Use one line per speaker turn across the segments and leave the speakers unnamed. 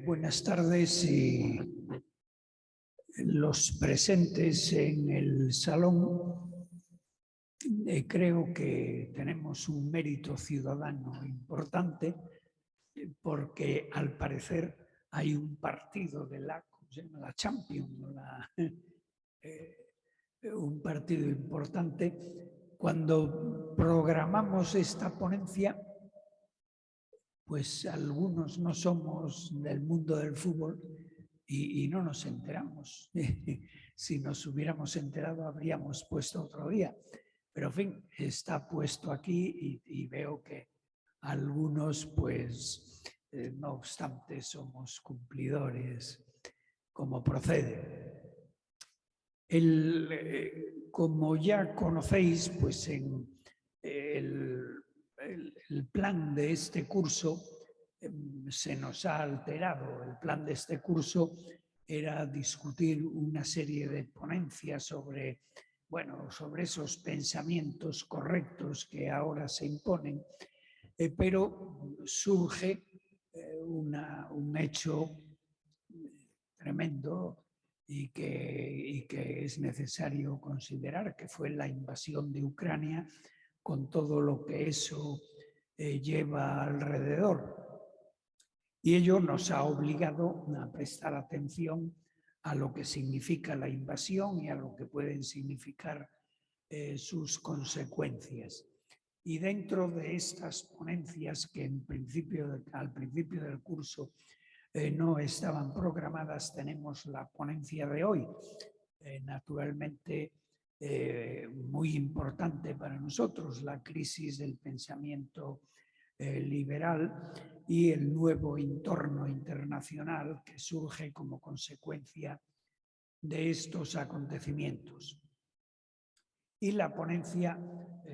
Buenas tardes y los presentes en el salón. Creo que tenemos un mérito ciudadano importante porque al parecer hay un partido de la Champions, un partido importante. Cuando programamos esta ponencia, pues algunos no somos del mundo del fútbol y no nos enteramos. Si nos hubiéramos enterado habríamos puesto otro día. Pero en fin, está puesto aquí y veo que algunos, pues, no obstante, somos cumplidores como procede. Como ya conocéis, pues en el plan de este curso se nos ha alterado. El plan de este curso era discutir una serie de ponencias sobre, sobre esos pensamientos correctos que ahora se imponen, pero surge un hecho tremendo y que es necesario considerar, que fue la invasión de Ucrania con todo lo que eso lleva alrededor. Y ello nos ha obligado a prestar atención a lo que significa la invasión y a lo que pueden significar sus consecuencias. Y dentro de estas ponencias que al principio del curso no estaban programadas, tenemos la ponencia de hoy, naturalmente muy importante para nosotros, la crisis del pensamiento liberal y el nuevo entorno internacional que surge como consecuencia de estos acontecimientos. Y la ponencia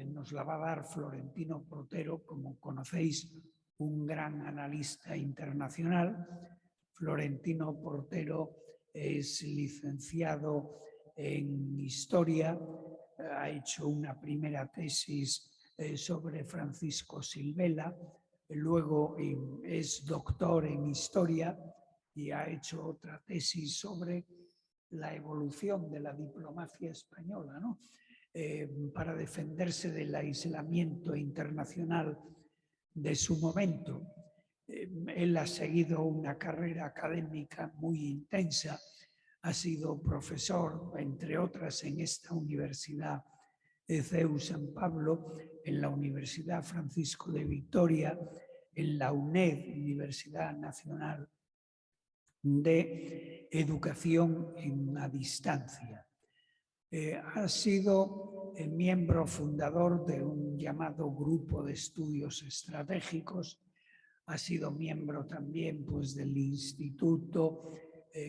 nos la va a dar Florentino Portero, como conocéis, un gran analista internacional. Florentino Portero es licenciado en Historia, ha hecho una primera tesis sobre Francisco Silvela, luego es doctor en Historia y ha hecho otra tesis sobre la evolución de la diplomacia española, ¿no? Para defenderse del aislamiento internacional de su momento. Él ha seguido una carrera académica muy intensa, ha sido profesor, entre otras, en esta universidad CEU San Pablo, en la Universidad Francisco de Vitoria, en la UNED, Universidad Nacional de Educación a Distancia. Ha sido miembro fundador de un llamado Grupo de Estudios Estratégicos, ha sido miembro también, pues, del instituto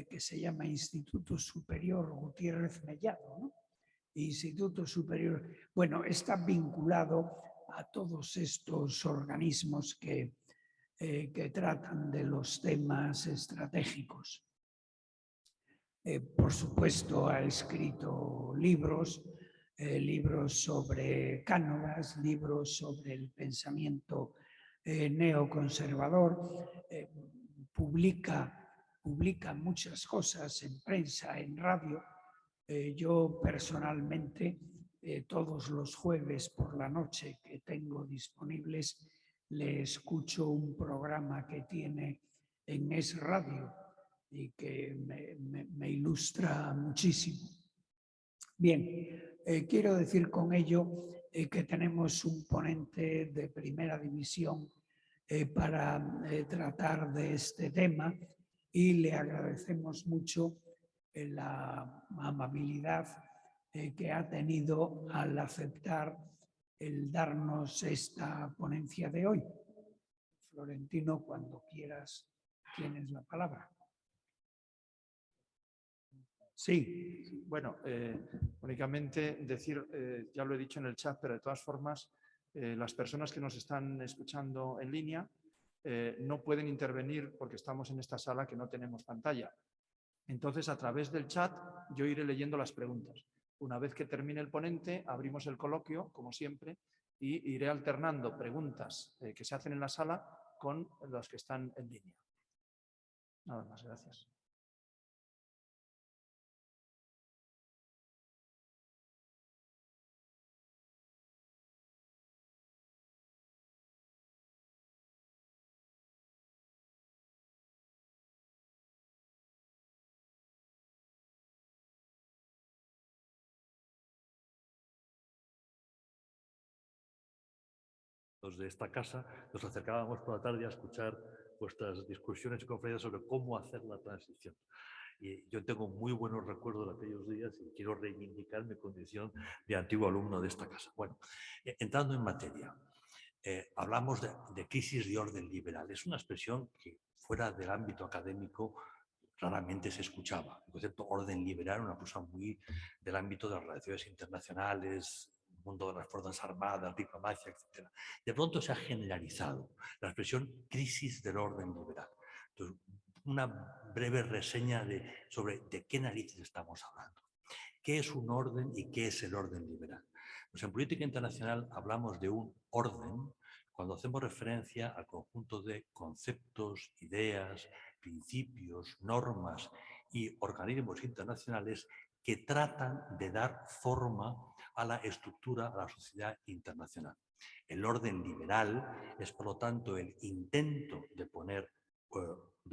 que se llama Instituto Superior Gutiérrez Mellado, ¿no? Instituto Superior, bueno, está vinculado a todos estos organismos que tratan de los temas estratégicos. Por supuesto, ha escrito libros, libros sobre Cánovas, libros sobre el pensamiento neoconservador, publica muchas cosas en prensa, en radio. Yo personalmente, todos los jueves por la noche que tengo disponibles, le escucho un programa que tiene en Es Radio y que me ilustra muchísimo. Bien, quiero decir con ello que tenemos un ponente de primera división para tratar de este tema y le agradecemos mucho la amabilidad que ha tenido al aceptar el darnos esta ponencia de hoy. Florentino, cuando quieras, tienes la palabra. Sí.
Bueno, únicamente decir, ya lo he dicho en el chat, pero de todas formas, las personas que nos están escuchando en línea no pueden intervenir porque estamos en esta sala que no tenemos pantalla. Entonces, a través del chat, yo iré leyendo las preguntas. Una vez que termine el ponente, abrimos el coloquio, como siempre, y iré alternando preguntas que se hacen en la sala con las que están en línea. Nada más, gracias.
Los de esta casa nos acercábamos por la tarde a escuchar vuestras discusiones y conferencias sobre cómo hacer la transición. Y yo tengo muy buenos recuerdos de aquellos días y quiero reivindicar mi condición de antiguo alumno de esta casa. Bueno, entrando en materia, hablamos de crisis de orden liberal. Es una expresión que fuera del ámbito académico raramente se escuchaba. El concepto orden liberal, una cosa muy del ámbito de las relaciones internacionales, el mundo de las fuerzas armadas, diplomacia, etc. De pronto se ha generalizado la expresión crisis del orden liberal. Entonces, una breve reseña sobre de qué narices estamos hablando. ¿Qué es un orden y qué es el orden liberal? Pues en política internacional hablamos de un orden cuando hacemos referencia al conjunto de conceptos, ideas, principios, normas y organismos internacionales que tratan de dar forma a la estructura, a la sociedad internacional. El orden liberal es, por lo tanto, el intento de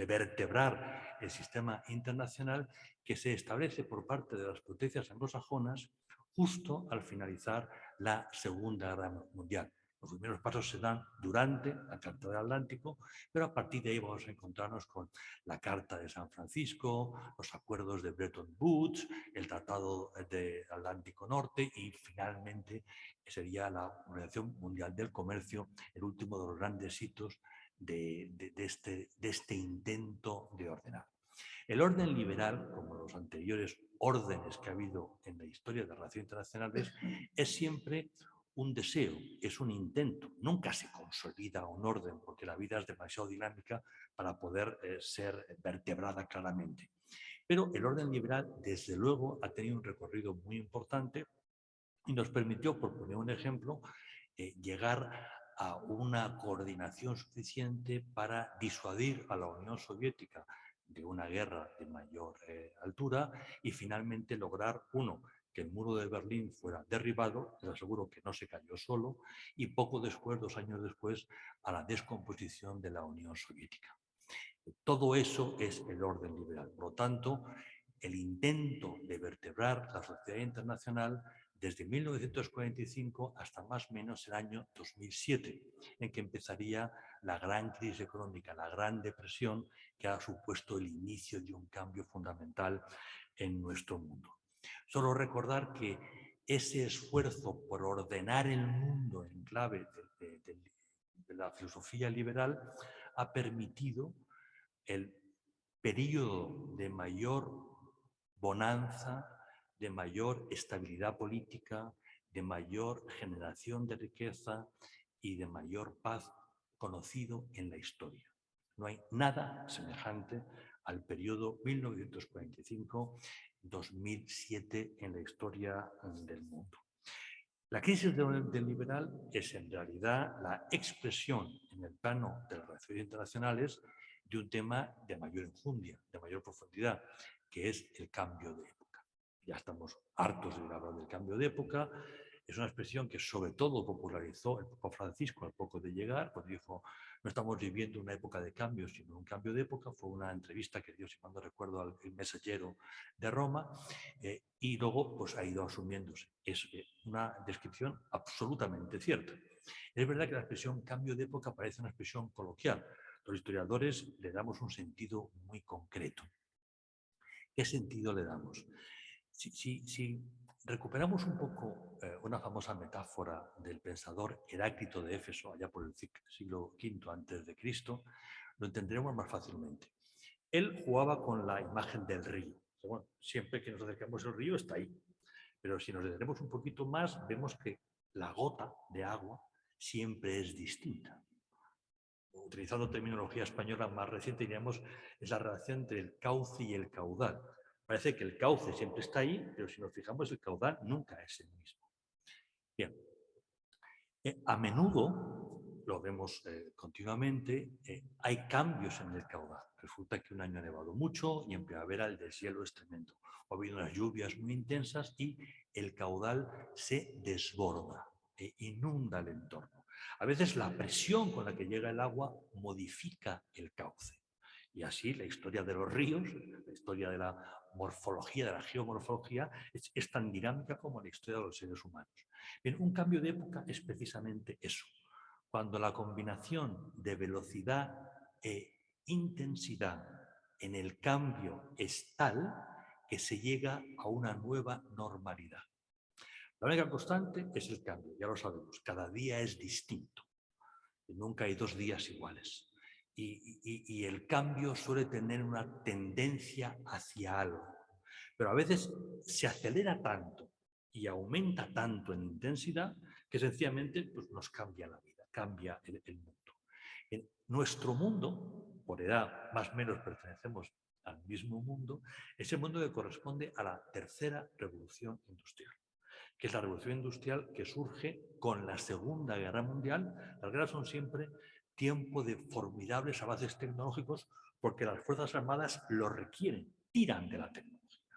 vertebrar el sistema internacional que se establece por parte de las potencias anglosajonas justo al finalizar la Segunda Guerra Mundial. Los primeros pasos se dan durante la Carta del Atlántico, pero a partir de ahí vamos a encontrarnos con la Carta de San Francisco, los acuerdos de Bretton Woods, el Tratado de Atlántico Norte y finalmente sería la Organización Mundial del Comercio, el último de los grandes hitos de este intento de ordenar. El orden liberal, como los anteriores órdenes que ha habido en la historia de las relaciones internacionales, es siempre un deseo, es un intento. Nunca se consolida un orden porque la vida es demasiado dinámica para poder ser vertebrada claramente. Pero el orden liberal, desde luego, ha tenido un recorrido muy importante y nos permitió, por poner un ejemplo, llegar a una coordinación suficiente para disuadir a la Unión Soviética de una guerra de mayor altura y finalmente lograr, uno, que el muro de Berlín fuera derribado, les aseguro que no se cayó solo, y poco después, 2 años después, a la descomposición de la Unión Soviética. Todo eso es el orden liberal. Por lo tanto, el intento de vertebrar la sociedad internacional desde 1945 hasta más o menos el año 2007, en que empezaría la gran crisis económica, la Gran Depresión, que ha supuesto el inicio de un cambio fundamental en nuestro mundo. Solo recordar que ese esfuerzo por ordenar el mundo en clave de la filosofía liberal ha permitido el periodo de mayor bonanza, de mayor estabilidad política, de mayor generación de riqueza y de mayor paz conocido en la historia. No hay nada semejante al periodo 1945-2007 en la historia del mundo. La crisis del liberal es en realidad la expresión en el plano de las relaciones internacionales de un tema de mayor enjundia, de mayor profundidad, que es el cambio de época. Ya estamos hartos de hablar del cambio de época. Es una expresión que sobre todo popularizó el Papa Francisco al poco de llegar, cuando dijo, no estamos viviendo una época de cambio, sino un cambio de época. Fue una entrevista que dio, si mal no recuerdo, al Messaggero de Roma, y luego pues, ha ido asumiéndose. Es una descripción absolutamente cierta. Es verdad que la expresión cambio de época parece una expresión coloquial. Los historiadores le damos un sentido muy concreto. ¿Qué sentido le damos? Si recuperamos un poco una famosa metáfora del pensador Heráclito de Éfeso, allá por el siglo V a.C., lo entenderemos más fácilmente. Él jugaba con la imagen del río. Bueno, siempre que nos acercamos al río está ahí. Pero si nos detenemos un poquito más, vemos que la gota de agua siempre es distinta. Utilizando terminología española más reciente, diríamos, es la relación entre el cauce y el caudal. Parece que el cauce siempre está ahí, pero si nos fijamos, el caudal nunca es el mismo. Bien. A menudo lo vemos continuamente, hay cambios en el caudal. Resulta que un año ha nevado mucho y en primavera el deshielo es tremendo. O ha habido unas lluvias muy intensas y el caudal se desborda e inunda el entorno. A veces la presión con la que llega el agua modifica el cauce. Y así la historia de los ríos, la historia de la morfología, de la geomorfología, es tan dinámica como la historia de los seres humanos. Bien, un cambio de época es precisamente eso. Cuando la combinación de velocidad e intensidad en el cambio es tal que se llega a una nueva normalidad. La única constante es el cambio, ya lo sabemos, cada día es distinto. Nunca hay 2 días iguales. Y el cambio suele tener una tendencia hacia algo. Pero a veces se acelera tanto y aumenta tanto en intensidad que sencillamente pues, nos cambia la vida, cambia el mundo. En nuestro mundo, por edad más o menos pertenecemos al mismo mundo, es el mundo que corresponde a la tercera revolución industrial, que es la revolución industrial que surge con la Segunda Guerra Mundial. Las guerras son siempre tiempo de formidables avances tecnológicos porque las Fuerzas Armadas lo requieren, tiran de la tecnología.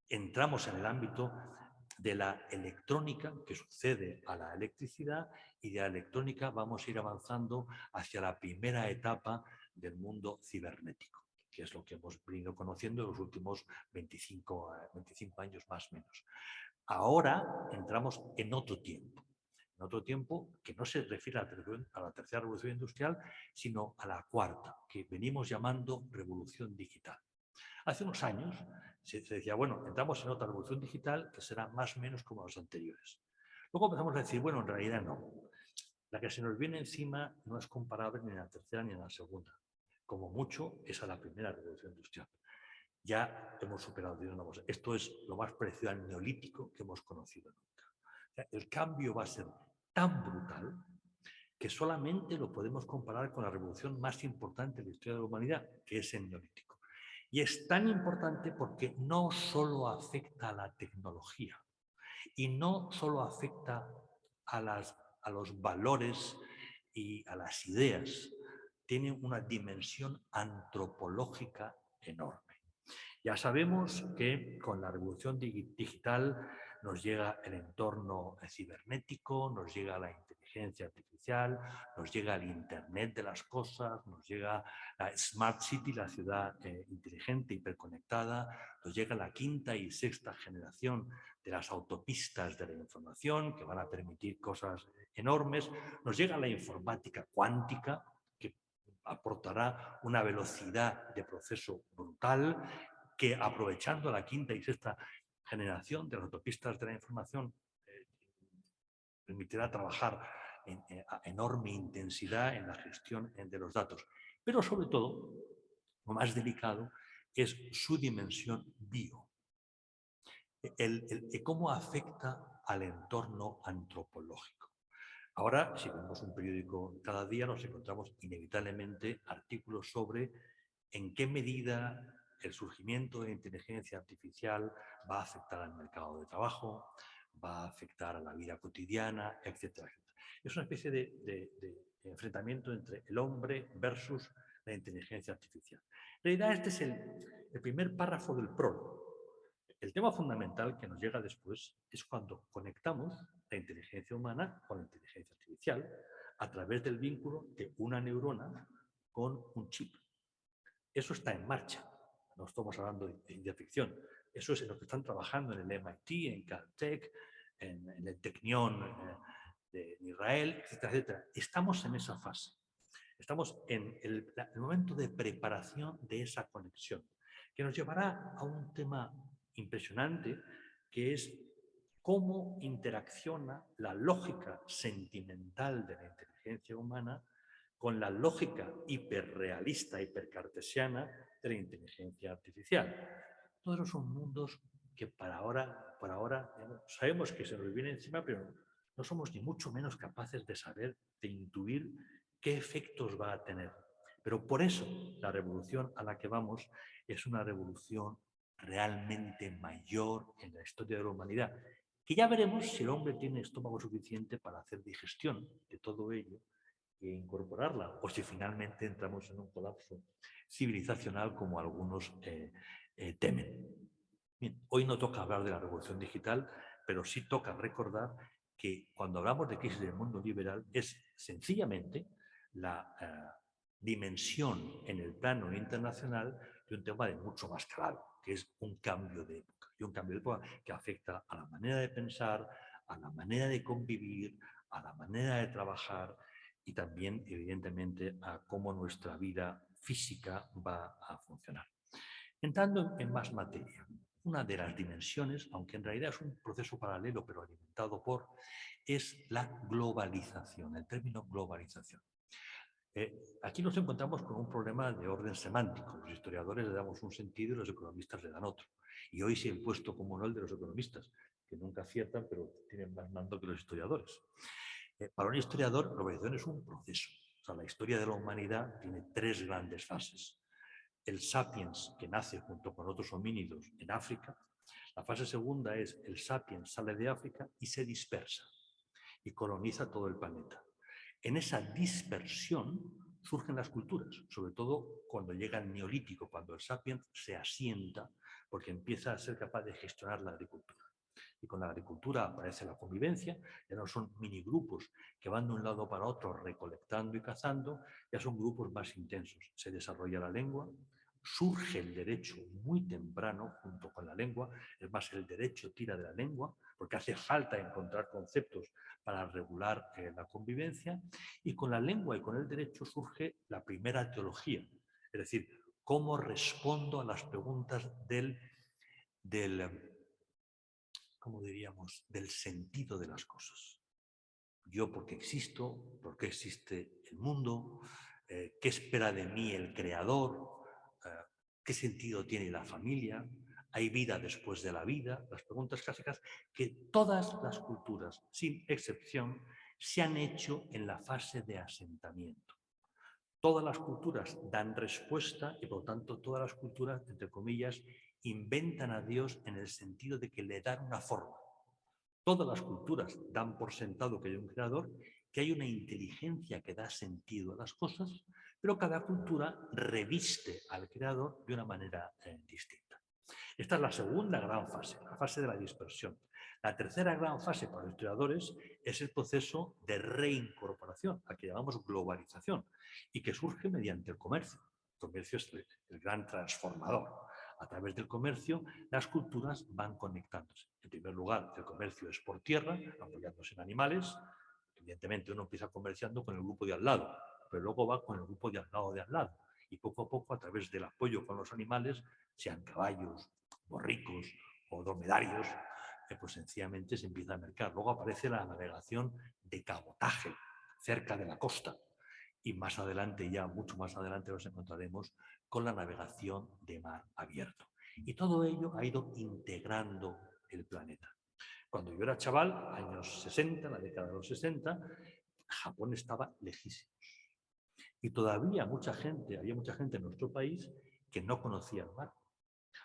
Entramos en el ámbito de la electrónica que sucede a la electricidad y de la electrónica vamos a ir avanzando hacia la primera etapa del mundo cibernético, que es lo que hemos venido conociendo en los últimos 25 años más o menos. Ahora entramos en otro tiempo que no se refiere a la tercera revolución industrial, sino a la cuarta, que venimos llamando revolución digital. Hace unos años se decía, bueno, entramos en otra revolución digital que será más o menos como las anteriores. Luego empezamos a decir, bueno, en realidad no. La que se nos viene encima no es comparable ni en la tercera ni en la segunda. Como mucho es a la primera revolución industrial. Ya hemos superado, digamos, esto es lo más parecido al neolítico que hemos conocido nunca. O sea, el cambio va a ser tan brutal que solamente lo podemos comparar con la revolución más importante de la historia de la humanidad, que es el neolítico. Y es tan importante porque no solo afecta a la tecnología y no solo afecta a los valores y a las ideas, tiene una dimensión antropológica enorme. Ya sabemos que con la revolución digital nos llega el entorno cibernético, nos llega la inteligencia artificial, nos llega el Internet de las cosas, nos llega la Smart City, la ciudad inteligente, hiperconectada, nos llega la quinta y sexta generación de las autopistas de la información que van a permitir cosas enormes, nos llega la informática cuántica que aportará una velocidad de proceso brutal que aprovechando la quinta y sexta generación de las autopistas de la información permitirá trabajar a enorme intensidad en la gestión de los datos. Pero sobre todo, lo más delicado es su dimensión bio. Cómo afecta al entorno antropológico. Ahora, si vemos un periódico cada día, nos encontramos inevitablemente artículos sobre en qué medida el surgimiento de la inteligencia artificial va a afectar al mercado de trabajo, va a afectar a la vida cotidiana, etcétera, etcétera. Es una especie de enfrentamiento entre el hombre versus la inteligencia artificial. En realidad, este es el primer párrafo del prólogo. El tema fundamental que nos llega después es cuando conectamos la inteligencia humana con la inteligencia artificial a través del vínculo de una neurona con un chip. Eso está en marcha. No estamos hablando de ciencia ficción. Eso es en lo que están trabajando en el MIT, en Caltech, en el Technion de Israel, etcétera, etcétera. Estamos en esa fase. Estamos en el momento de preparación de esa conexión, que nos llevará a un tema impresionante, que es cómo interacciona la lógica sentimental de la inteligencia humana con la lógica hiperrealista, hipercartesiana de la inteligencia artificial. Todos son mundos que por ahora sabemos que se nos viene encima, pero no somos ni mucho menos capaces de saber, de intuir qué efectos va a tener. Pero por eso la revolución a la que vamos es una revolución realmente mayor en la historia de la humanidad. que ya veremos si el hombre tiene estómago suficiente para hacer digestión de todo ello e incorporarla, o si finalmente entramos en un colapso civilizacional como algunos temen. Bien, hoy no toca hablar de la revolución digital, pero sí toca recordar que cuando hablamos de crisis del mundo liberal es sencillamente la dimensión en el plano internacional de un tema de mucho más claro, que es un cambio de época. Y un cambio de época que afecta a la manera de pensar, a la manera de convivir, a la manera de trabajar y también, evidentemente, a cómo nuestra vida física va a funcionar. Entrando en más materia, una de las dimensiones, aunque en realidad es un proceso paralelo pero alimentado por, es la globalización, el término globalización. Aquí nos encontramos con un problema de orden semántico. Los historiadores le damos un sentido y los economistas le dan otro. Y hoy se ha impuesto como no el de los economistas, que nunca aciertan pero tienen más mando que los historiadores. Para un historiador, la globalización es un proceso. O sea, la historia de la humanidad tiene tres grandes fases. El sapiens, que nace junto con otros homínidos en África. La fase segunda es el sapiens sale de África y se dispersa y coloniza todo el planeta. En esa dispersión surgen las culturas, sobre todo cuando llega el neolítico, cuando el sapiens se asienta porque empieza a ser capaz de gestionar la agricultura. Y con la agricultura aparece la convivencia, ya no son minigrupos que van de un lado para otro recolectando y cazando, ya son grupos más intensos. Se desarrolla la lengua, surge el derecho muy temprano junto con la lengua, es más, el derecho tira de la lengua, porque hace falta encontrar conceptos para regular la convivencia, y con la lengua y con el derecho surge la primera teología, es decir, cómo respondo a las preguntas ¿cómo diríamos?, del sentido de las cosas. Yo, ¿por qué existo? ¿Por qué existe el mundo? ¿Qué espera de mí el creador? ¿Qué sentido tiene la familia? ¿Hay vida después de la vida? Las preguntas clásicas que todas las culturas, sin excepción, se han hecho en la fase de asentamiento. Todas las culturas dan respuesta y, por lo tanto, todas las culturas, entre comillas, inventan a Dios en el sentido de que le dan una forma. Todas las culturas dan por sentado que hay un creador, que hay una inteligencia que da sentido a las cosas, pero cada cultura reviste al creador de una manera distinta. Esta es la segunda gran fase, la fase de la dispersión. La tercera gran fase para los historiadores es el proceso de reincorporación, al que llamamos globalización, y que surge mediante el comercio. El comercio es el gran transformador. A través del comercio, las culturas van conectándose. En primer lugar, el comercio es por tierra, apoyándose en animales. Evidentemente, uno empieza comerciando con el grupo de al lado, pero luego va con el grupo de al lado de al lado. Y poco a poco, a través del apoyo con los animales, sean caballos, borricos o dromedarios, pues sencillamente se empieza a mercar. Luego aparece la navegación de cabotaje cerca de la costa. Y más adelante, ya mucho más adelante, nos encontraremos con la navegación de mar abierto. Y todo ello ha ido integrando el planeta. Cuando yo era chaval, años 60, la década de los 60, Japón estaba lejísimos. Y todavía había mucha gente en nuestro país que no conocía el mar.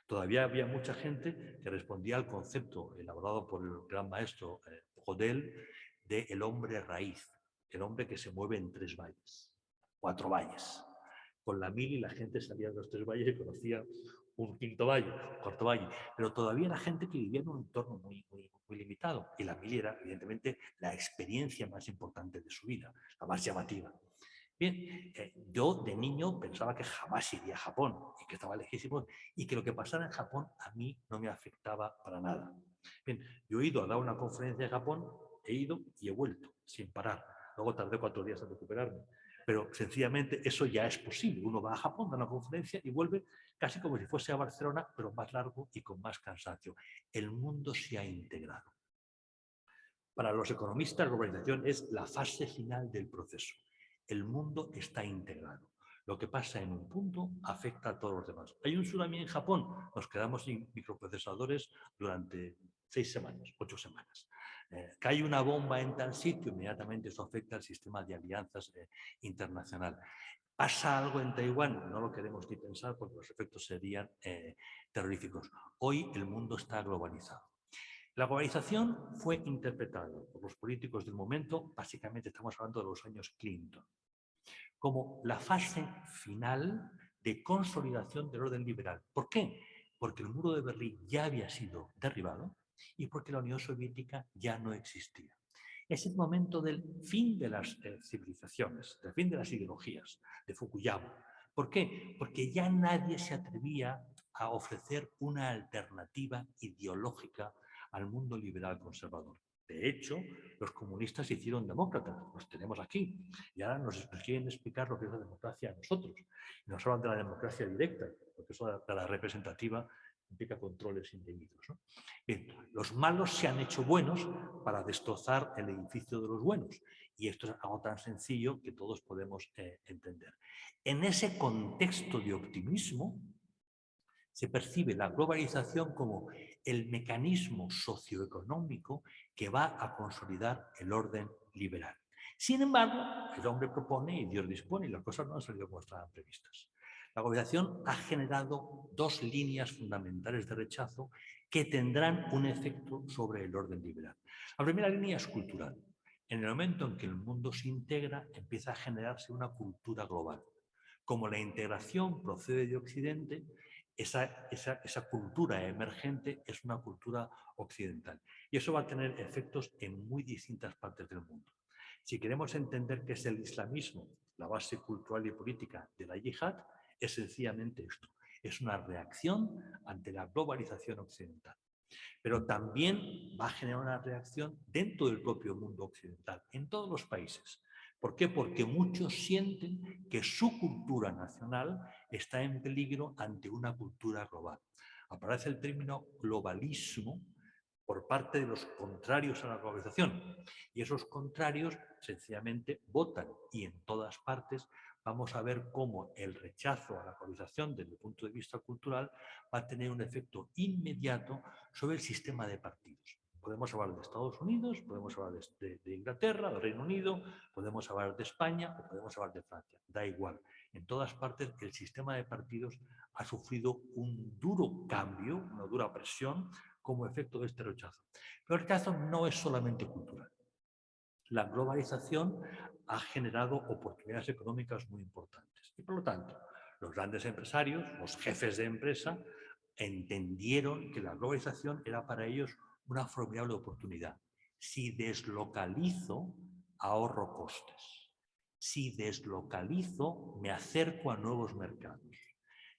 Todavía había mucha gente que respondía al concepto elaborado por el gran maestro Godel de el hombre raíz, el hombre que se mueve en 3 valles, 4 valles. Con la mili la gente salía de los 3 valles y conocía un quinto valle, un cuarto valle, pero todavía era gente que vivía en un entorno muy limitado, y la mili era evidentemente la experiencia más importante de su vida, la más llamativa. Bien, yo de niño pensaba que jamás iría a Japón y que estaba lejísimo y que lo que pasara en Japón a mí no me afectaba para nada. Bien, yo he ido a dar una conferencia en Japón, he ido y he vuelto sin parar. Luego tardé 4 días en recuperarme. Pero sencillamente eso ya es posible. Uno va a Japón, da una conferencia y vuelve casi como si fuese a Barcelona, pero más largo y con más cansancio. El mundo se ha integrado. Para los economistas, la globalización es la fase final del proceso. El mundo está integrado. Lo que pasa en un punto afecta a todos los demás. Hay un tsunami en Japón, nos quedamos sin microprocesadores durante 6 semanas, 8 semanas. Cae una bomba en tal sitio, inmediatamente eso afecta al sistema de alianzas internacional. ¿Pasa algo en Taiwán? No lo queremos ni pensar porque los efectos serían terroríficos. Hoy el mundo está globalizado. La globalización fue interpretada por los políticos del momento, básicamente estamos hablando de los años Clinton, como la fase final de consolidación del orden liberal. ¿Por qué? Porque el muro de Berlín ya había sido derribado y porque la Unión Soviética ya no existía. Es el momento del fin de las civilizaciones, del fin de las ideologías, de Fukuyama. ¿Por qué? Porque ya nadie se atrevía a ofrecer una alternativa ideológica al mundo liberal conservador. De hecho, los comunistas se hicieron demócratas, los tenemos aquí, y ahora nos quieren explicar lo que es la democracia a nosotros. Y nos hablan de la democracia directa, porque eso de la representativa implica controles indebidos, ¿no? Bien, los malos se han hecho buenos para destrozar el edificio de los buenos. Y esto es algo tan sencillo que todos podemos entender. En ese contexto de optimismo, se percibe la globalización como el mecanismo socioeconómico que va a consolidar el orden liberal. Sin embargo, el hombre propone y Dios dispone y las cosas no han salido como estaban previstas. La globalización ha generado dos líneas fundamentales de rechazo que tendrán un efecto sobre el orden liberal. La primera línea es cultural. En el momento en que el mundo se integra, empieza a generarse una cultura global. Como la integración procede de Occidente, esa cultura emergente es una cultura occidental. Y eso va a tener efectos en muy distintas partes del mundo. Si queremos entender qué es el islamismo, la base cultural y política de la yihad, es sencillamente esto. Es una reacción ante la globalización occidental. Pero también va a generar una reacción dentro del propio mundo occidental, en todos los países. ¿Por qué? Porque muchos sienten que su cultura nacional está en peligro ante una cultura global. Aparece el término globalismo por parte de los contrarios a la globalización. Y esos contrarios sencillamente votan y en todas partes vamos a ver cómo el rechazo a la globalización desde el punto de vista cultural va a tener un efecto inmediato sobre el sistema de partidos. Podemos hablar de Estados Unidos, podemos hablar de Inglaterra, del Reino Unido, podemos hablar de España o podemos hablar de Francia. Da igual. En todas partes el sistema de partidos ha sufrido un duro cambio, una dura presión como efecto de este rechazo. Pero el rechazo no es solamente cultural. La globalización ha generado oportunidades económicas muy importantes. Y por lo tanto, los grandes empresarios, los jefes de empresa, entendieron que la globalización era para ellos una formidable oportunidad. Si deslocalizo, ahorro costes. Si deslocalizo, me acerco a nuevos mercados.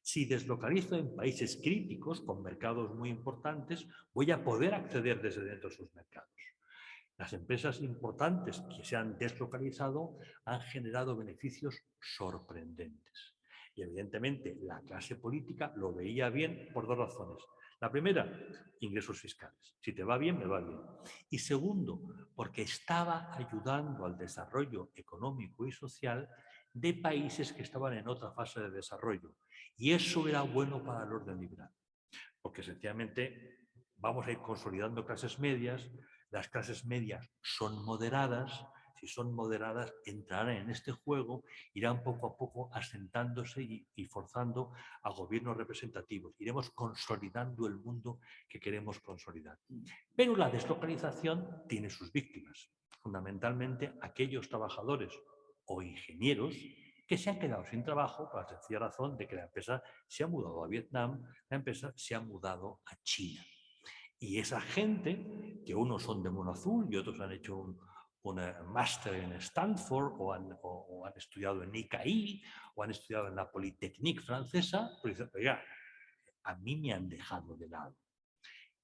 Si deslocalizo en países críticos, con mercados muy importantes, voy a poder acceder desde dentro de sus mercados. Las empresas importantes que se han deslocalizado han generado beneficios sorprendentes. Y evidentemente la clase política lo veía bien por dos razones. La primera, ingresos fiscales. Si te va bien, me va bien. Y segundo, porque estaba ayudando al desarrollo económico y social de países que estaban en otra fase de desarrollo. Y eso era bueno para el orden liberal. Porque sencillamente vamos a ir consolidando clases medias. Las clases medias son moderadas. Si son moderadas, entrarán en este juego, irán poco a poco asentándose y forzando a gobiernos representativos. Iremos consolidando el mundo que queremos consolidar. Pero la deslocalización tiene sus víctimas, fundamentalmente aquellos trabajadores o ingenieros que se han quedado sin trabajo por la sencilla razón de que la empresa se ha mudado a Vietnam, la empresa se ha mudado a China. Y esa gente, que unos son de mono azul y otros han hecho un máster en Stanford o han estudiado en ICAI o han estudiado en la Polytechnique francesa, pues dicen, oiga, a mí me han dejado de lado.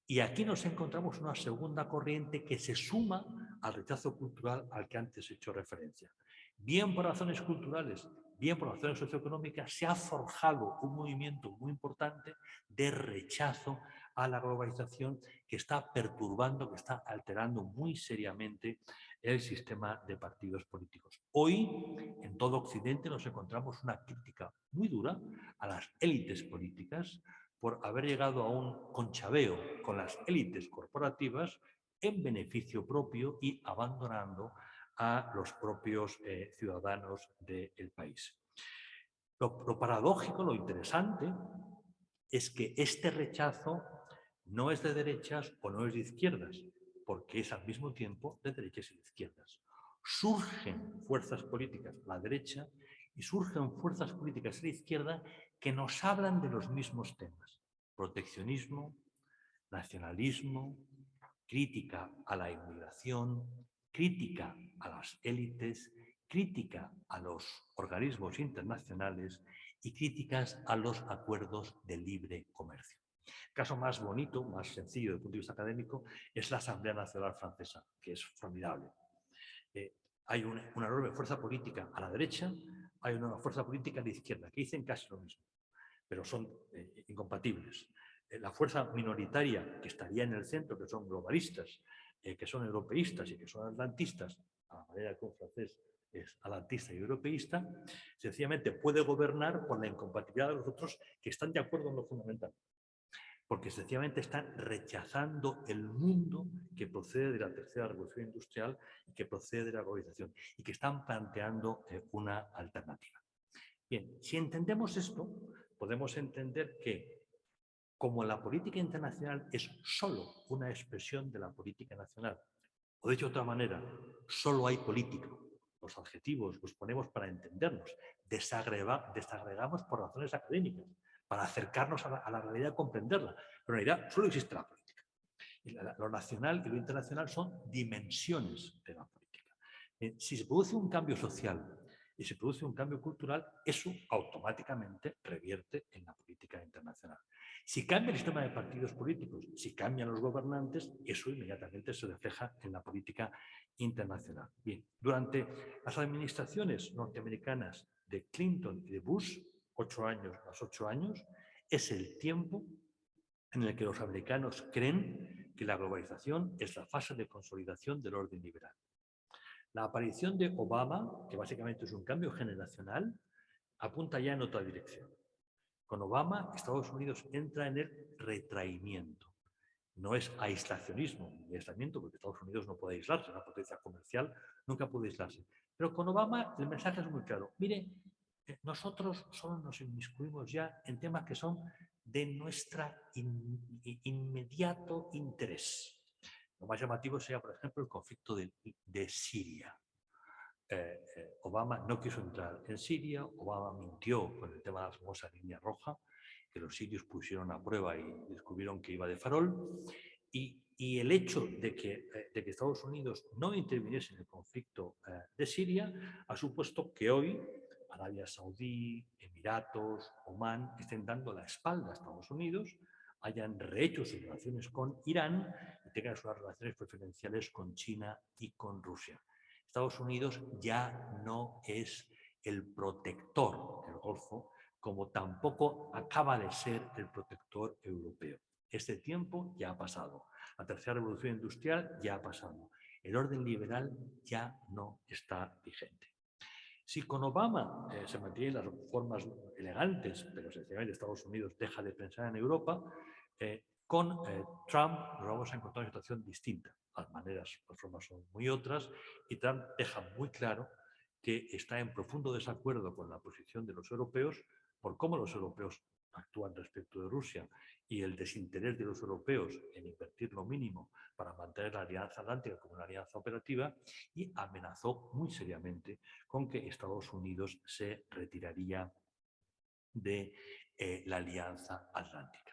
Y aquí nos encontramos una segunda corriente que se suma al rechazo cultural al que antes he hecho referencia. Bien por razones culturales, bien por razones socioeconómicas, se ha forjado un movimiento muy importante de rechazo a la globalización que está perturbando, que está alterando muy seriamente el sistema de partidos políticos. Hoy, en todo Occidente, nos encontramos una crítica muy dura a las élites políticas por haber llegado a un conchabeo con las élites corporativas en beneficio propio y abandonando a los propios ciudadanos del país. Lo paradójico, lo interesante, es que este rechazo no es de derechas o no es de izquierdas, porque es al mismo tiempo de derechas y de izquierdas. Surgen fuerzas políticas a la derecha y surgen fuerzas políticas a la izquierda que nos hablan de los mismos temas. Proteccionismo, nacionalismo, crítica a la inmigración, crítica a las élites, crítica a los organismos internacionales y críticas a los acuerdos de libre comercio. El caso más bonito, más sencillo desde el punto de vista académico, es la Asamblea Nacional Francesa, que es formidable. Hay una enorme fuerza política a la derecha, hay una fuerza política a la izquierda, que dicen casi lo mismo, pero son incompatibles. La fuerza minoritaria que estaría en el centro, que son globalistas, que son europeístas y que son atlantistas, a la manera que un francés es atlantista y europeísta, sencillamente puede gobernar por la incompatibilidad de los otros que están de acuerdo en lo fundamental. Porque sencillamente están rechazando el mundo que procede de la tercera revolución industrial y que procede de la globalización y que están planteando una alternativa. Bien, si entendemos esto, podemos entender que como la política internacional es solo una expresión de la política nacional, o dicho de otra manera, solo hay política, los adjetivos los ponemos para entendernos, desagregamos por razones académicas, para acercarnos a la realidad y comprenderla, pero en realidad solo existe la política. Y lo nacional y lo internacional son dimensiones de la política. Si se produce un cambio social y se produce un cambio cultural, eso automáticamente revierte en la política internacional. Si cambia el sistema de partidos políticos, si cambian los gobernantes, eso inmediatamente se refleja en la política internacional. Bien, durante las administraciones norteamericanas de Clinton y de Bush, 8 años más 8 años, es el tiempo en el que los americanos creen que la globalización es la fase de consolidación del orden liberal. La aparición de Obama, que básicamente es un cambio generacional, apunta ya en otra dirección. Con Obama, Estados Unidos entra en el retraimiento. No es aislacionismo, ni aislamiento, porque Estados Unidos no puede aislarse, una potencia comercial nunca puede aislarse. Pero con Obama el mensaje es muy claro. Mire, nosotros solo nos inmiscuimos ya en temas que son de nuestro inmediato interés. Lo más llamativo sería, por ejemplo, el conflicto de Siria. Obama no quiso entrar en Siria, Obama mintió con el tema de la famosa línea roja, que los sirios pusieron a prueba y descubrieron que iba de farol, y el hecho de que Estados Unidos no interviniese en el conflicto de Siria ha supuesto que hoy Arabia Saudí, Emiratos, Omán estén dando la espalda a Estados Unidos, hayan rehecho sus relaciones con Irán y tengan sus relaciones preferenciales con China y con Rusia. Estados Unidos ya no es el protector del Golfo, como tampoco acaba de ser el protector europeo. Este tiempo ya ha pasado. La tercera revolución industrial ya ha pasado. El orden liberal ya no está vigente. Si con Obama se mantienen las formas elegantes, pero sencillamente Estados Unidos deja de pensar en Europa, con Trump nos vamos a encontrar una situación distinta. Las maneras, las formas son muy otras, y Trump deja muy claro que está en profundo desacuerdo con la posición de los europeos por cómo los europeos actúan respecto de Rusia y el desinterés de los europeos en invertir lo mínimo para mantener la Alianza Atlántica como una alianza operativa, y amenazó muy seriamente con que Estados Unidos se retiraría de la Alianza Atlántica.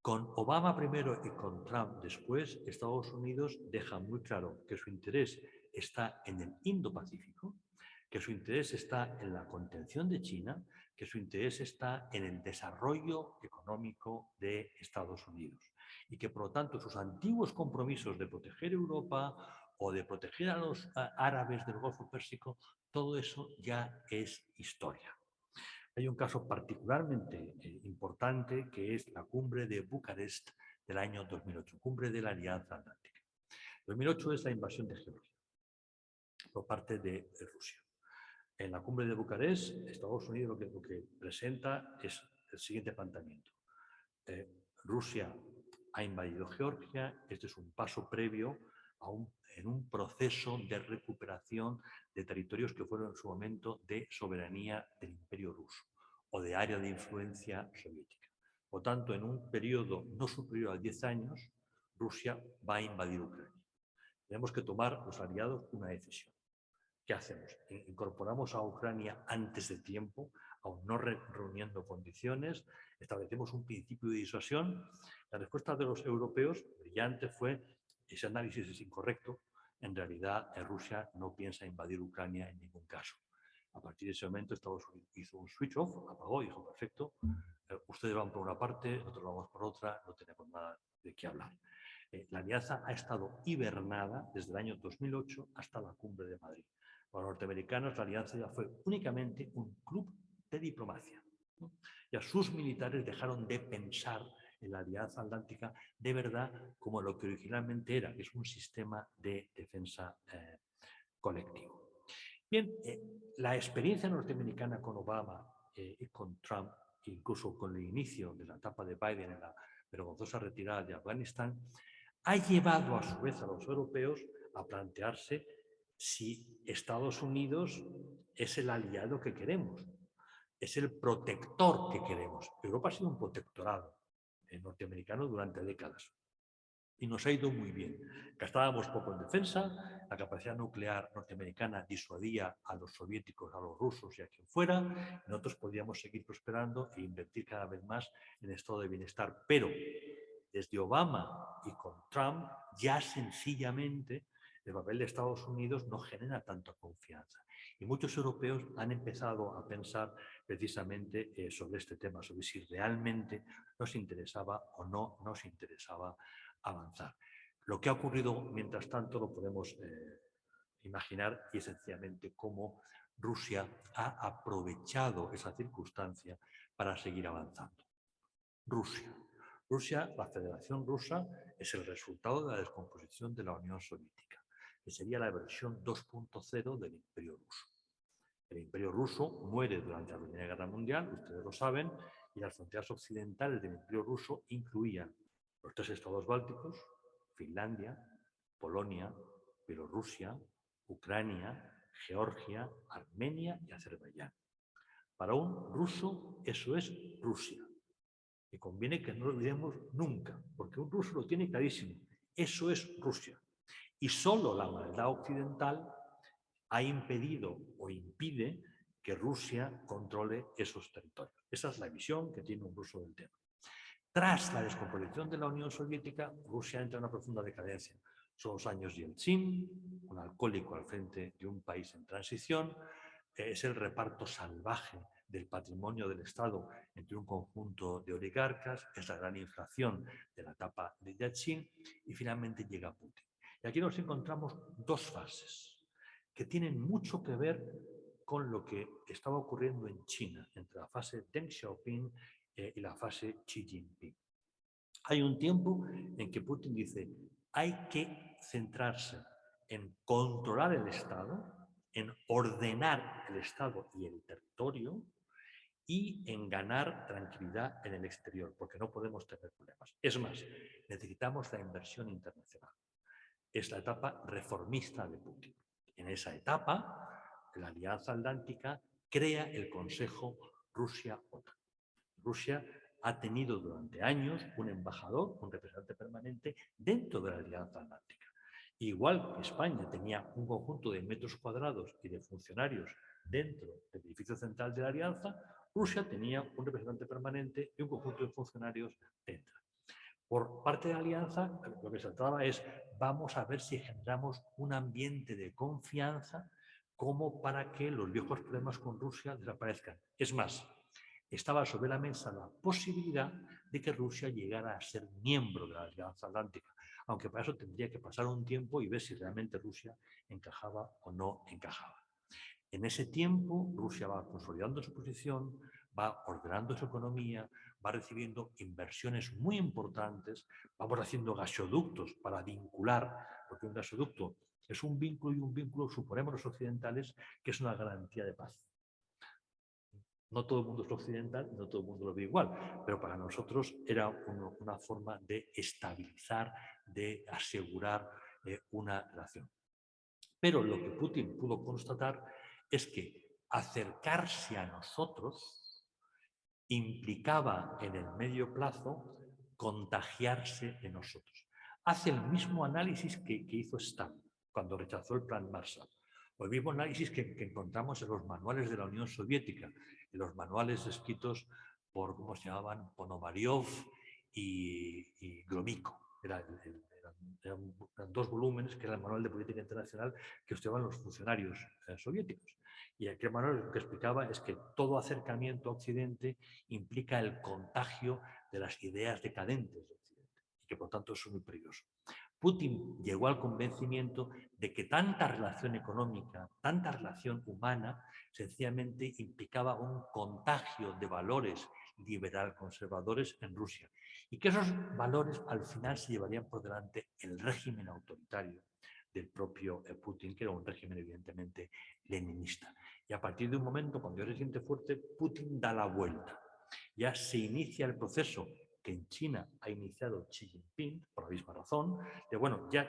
Con Obama primero y con Trump después, Estados Unidos deja muy claro que su interés está en el Indo-Pacífico, que su interés está en la contención de China, que su interés está en el desarrollo económico de Estados Unidos y que, por lo tanto, sus antiguos compromisos de proteger Europa o de proteger a los árabes del Golfo Pérsico, todo eso ya es historia. Hay un caso particularmente importante que es la cumbre de Bucarest del año 2008, cumbre de la Alianza Atlántica. 2008 es la invasión de Georgia por parte de Rusia. En la cumbre de Bucarest, Estados Unidos lo que presenta es el siguiente planteamiento. Rusia ha invadido Georgia, este es un paso previo en un proceso de recuperación de territorios que fueron en su momento de soberanía del Imperio Ruso o de área de influencia soviética. Por tanto, en un periodo no superior a 10 años, Rusia va a invadir Ucrania. Tenemos que tomar los aliados una decisión. ¿Qué hacemos? ¿Incorporamos a Ucrania antes de tiempo, aún no reuniendo condiciones? ¿Establecemos un principio de disuasión? La respuesta de los europeos, brillante, fue: ese análisis es incorrecto. En realidad, Rusia no piensa invadir Ucrania en ningún caso. A partir de ese momento, Estados Unidos hizo un switch off, apagó y dijo: perfecto, ustedes van por una parte, nosotros vamos por otra, no tenemos nada de qué hablar. La alianza ha estado hibernada desde el año 2008 hasta la cumbre de Madrid. Para los norteamericanos, la alianza ya fue únicamente un club de diplomacia, ¿no? Ya sus militares dejaron de pensar en la alianza atlántica de verdad como lo que originalmente era, que es un sistema de defensa colectivo. Bien, la experiencia norteamericana con Obama y con Trump, incluso con el inicio de la etapa de Biden en la vergonzosa retirada de Afganistán, ha llevado a su vez a los europeos a plantearse si Estados Unidos es el aliado que queremos, es el protector que queremos. Europa ha sido un protectorado norteamericano durante décadas y nos ha ido muy bien. Gastábamos poco en defensa, la capacidad nuclear norteamericana disuadía a los soviéticos, a los rusos y a quien fuera, y nosotros podíamos seguir prosperando e invertir cada vez más en estado de bienestar. Pero desde Obama y con Trump, ya sencillamente el papel de Estados Unidos no genera tanta confianza. Y muchos europeos han empezado a pensar precisamente sobre este tema, sobre si realmente nos interesaba o no nos interesaba avanzar. Lo que ha ocurrido mientras tanto lo podemos imaginar, y es sencillamente cómo Rusia ha aprovechado esa circunstancia para seguir avanzando. Rusia, la Federación Rusa, es el resultado de la descomposición de la Unión Soviética, que sería la versión 2.0 del Imperio Ruso. El Imperio Ruso muere durante la Primera Guerra Mundial, ustedes lo saben, y las fronteras occidentales del Imperio Ruso incluían los 3 estados bálticos, Finlandia, Polonia, Bielorrusia, Ucrania, Georgia, Armenia y Azerbaiyán. Para un ruso eso es Rusia. Y conviene que no lo olvidemos nunca, porque un ruso lo tiene clarísimo. Eso es Rusia. Y solo la maldad occidental ha impedido o impide que Rusia controle esos territorios. Esa es la visión que tiene un ruso del tema. Tras la descomposición de la Unión Soviética, Rusia entra en una profunda decadencia. Son los años Yeltsin, un alcohólico al frente de un país en transición, es el reparto salvaje del patrimonio del Estado entre un conjunto de oligarcas, es la gran inflación de la etapa de Yeltsin y finalmente llega Putin. Y aquí nos encontramos 2 fases que tienen mucho que ver con lo que estaba ocurriendo en China, entre la fase Deng Xiaoping y la fase Xi Jinping. Hay un tiempo en que Putin dice: hay que centrarse en controlar el Estado, en ordenar el Estado y el territorio y en ganar tranquilidad en el exterior, porque no podemos tener problemas. Es más, necesitamos la inversión internacional. Es la etapa reformista de Putin. En esa etapa, la Alianza Atlántica crea el Consejo Rusia-OTAN. Rusia ha tenido durante años un embajador, un representante permanente dentro de la Alianza Atlántica. Igual que España tenía un conjunto de metros cuadrados y de funcionarios dentro del edificio central de la Alianza, Rusia tenía un representante permanente y un conjunto de funcionarios dentro. Por parte de la Alianza, lo que se trataba es: vamos a ver si generamos un ambiente de confianza como para que los viejos problemas con Rusia desaparezcan. Es más, estaba sobre la mesa la posibilidad de que Rusia llegara a ser miembro de la Alianza Atlántica, aunque para eso tendría que pasar un tiempo y ver si realmente Rusia encajaba o no encajaba. En ese tiempo, Rusia va consolidando su posición, va ordenando su economía, va recibiendo inversiones muy importantes, vamos haciendo gasoductos para vincular, porque un gasoducto es un vínculo, y un vínculo, suponemos los occidentales, que es una garantía de paz. No todo el mundo es occidental, no todo el mundo lo ve igual, pero para nosotros era una forma de estabilizar, de asegurar una relación. Pero lo que Putin pudo constatar es que acercarse a nosotros implicaba en el medio plazo contagiarse en nosotros. Hace el mismo análisis que hizo Stalin cuando rechazó el Plan Marshall, o el mismo análisis que encontramos en los manuales de la Unión Soviética, en los manuales escritos por, ¿cómo se llamaban?, Ponomaryov y Gromyko. Eran 2 volúmenes, que era el Manual de Política Internacional que estudiaban los funcionarios soviéticos. Y aquel manual lo que explicaba es que todo acercamiento a Occidente implica el contagio de las ideas decadentes de Occidente, y que por tanto es muy peligroso. Putin llegó al convencimiento de que tanta relación económica, tanta relación humana, sencillamente implicaba un contagio de valores liberal conservadores en Rusia, y que esos valores al final se llevarían por delante el régimen autoritario del propio Putin, que era un régimen evidentemente leninista. Y a partir de un momento, cuando ya se siente fuerte, Putin da la vuelta. Ya se inicia el proceso que en China ha iniciado Xi Jinping, por la misma razón, de bueno, ya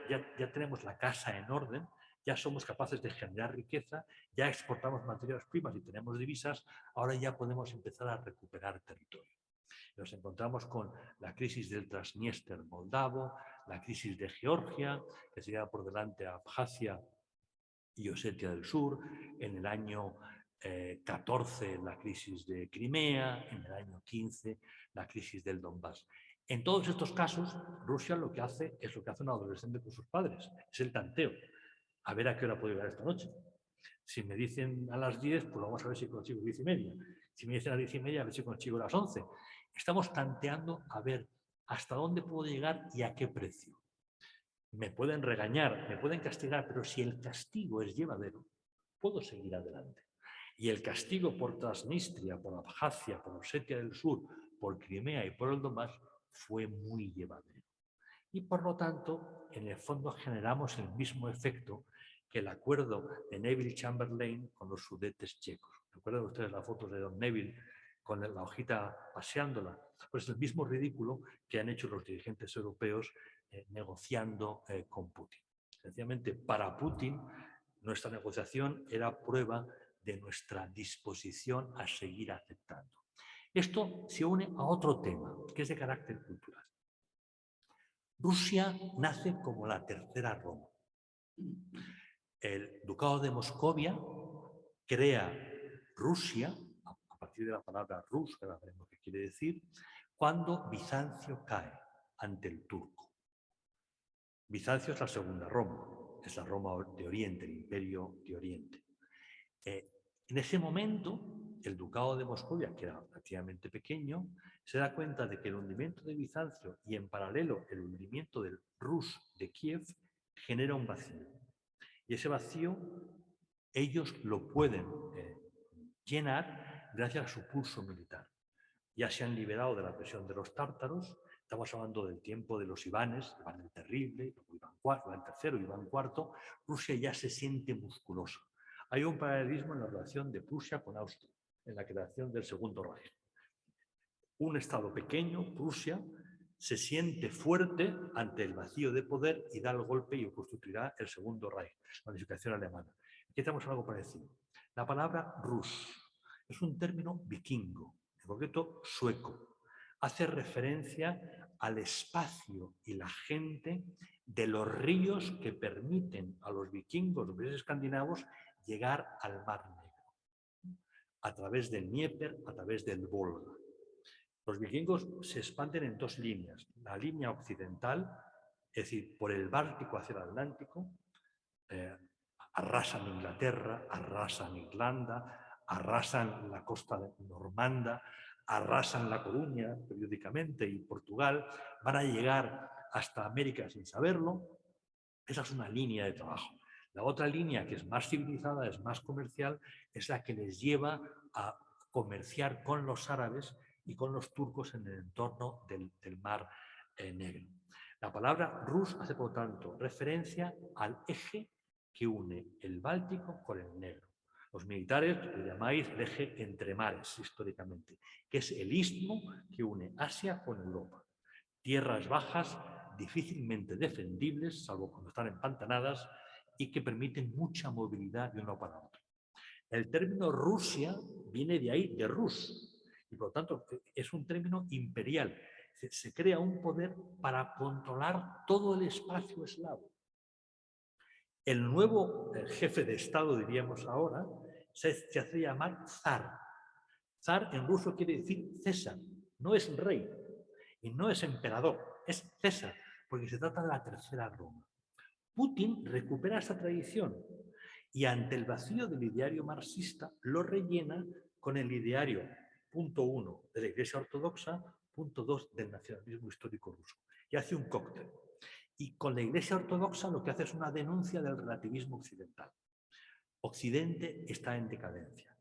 tenemos la casa en orden, ya somos capaces de generar riqueza, ya exportamos materias primas y tenemos divisas, ahora ya podemos empezar a recuperar territorio. Nos encontramos con la crisis del Transnistria moldavo, la crisis de Georgia, que se lleva por delante a Abjasia y Osetia del Sur, en el año 14 la crisis de Crimea, en el año 15 la crisis del Donbass. En todos estos casos, Rusia lo que hace es lo que hace un adolescente con sus padres, es el tanteo. A ver a qué hora puedo llegar esta noche. Si me dicen a las 10, pues vamos a ver si consigo 10:30. Si me dicen a las 10:30, a ver si consigo las 11. Estamos tanteando a ver hasta dónde puedo llegar y a qué precio. Me pueden regañar, me pueden castigar, pero si el castigo es llevadero, puedo seguir adelante. Y el castigo por Transnistria, por Abjasia, por Osetia del Sur, por Crimea y por el Donbass fue muy llevadero. Y por lo tanto, en el fondo generamos el mismo efecto que el acuerdo de Neville Chamberlain con los sudetes checos. ¿Recuerdan ustedes las fotos de don Neville con la hojita paseándola? Pues el mismo ridículo que han hecho los dirigentes europeos negociando con Putin. Sencillamente, para Putin, nuestra negociación era prueba de nuestra disposición a seguir aceptando. Esto se une a otro tema, que es de carácter cultural. Rusia nace como la tercera Roma. El Ducado de Moscovia crea Rusia, a partir de la palabra Rus, que ahora veremos qué quiere decir, cuando Bizancio cae ante el turco. Bizancio es la segunda Roma, es la Roma de Oriente, el Imperio de Oriente. En ese momento, el Ducado de Moscovia, que era relativamente pequeño, se da cuenta de que el hundimiento de Bizancio y en paralelo el hundimiento del Rus de Kiev genera un vacío. Y ese vacío ellos lo pueden llenar gracias a su pulso militar. Ya se han liberado de la presión de los tártaros, estamos hablando del tiempo de los Ivanes, Iván el Terrible, Iván III, Iván IV, Rusia ya se siente musculosa. Hay un paralelismo en la relación de Prusia con Austria, en la creación del Segundo Reich. Un estado pequeño, Prusia, se siente fuerte ante el vacío de poder y da el golpe y constituirá el Segundo Reich, la unificación alemana. Aquí tenemos algo parecido. La palabra Rus es un término vikingo, en concreto sueco. Hace referencia al espacio y la gente de los ríos que permiten a los vikingos, los países escandinavos, llegar al Mar Negro, a través del Dnieper, a través del Volga. Los vikingos se expanden en 2 líneas. La línea occidental, es decir, por el Báltico hacia el Atlántico, arrasan Inglaterra, arrasan Irlanda, arrasan la costa normanda, arrasan La Coruña periódicamente y Portugal, van a llegar hasta América sin saberlo. Esa es una línea de trabajo. La otra línea, que es más civilizada, es más comercial, es la que les lleva a comerciar con los árabes y con los turcos en el entorno del Mar Negro. La palabra Rus hace, por tanto, referencia al eje que une el Báltico con el Negro. Los militares lo llamáis el eje entre mares, históricamente, que es el istmo que une Asia con Europa. Tierras bajas difícilmente defendibles, salvo cuando están empantanadas, y que permiten mucha movilidad de uno para otro. El término Rusia viene de ahí, de Rus, Y por lo tanto es un término imperial. Se crea un poder para controlar todo el espacio eslavo. El nuevo jefe de Estado, diríamos ahora, se hace llamar zar. Zar en ruso quiere decir César, no es rey y no es emperador, es César, porque se trata de la tercera Roma. Putin recupera esa tradición y ante el vacío del ideario marxista lo rellena con el ideario, punto 1, de la Iglesia Ortodoxa, punto 2, del nacionalismo histórico ruso. Y hace un cóctel. Y con la Iglesia Ortodoxa lo que hace es una denuncia del relativismo occidental. Occidente está en decadencia.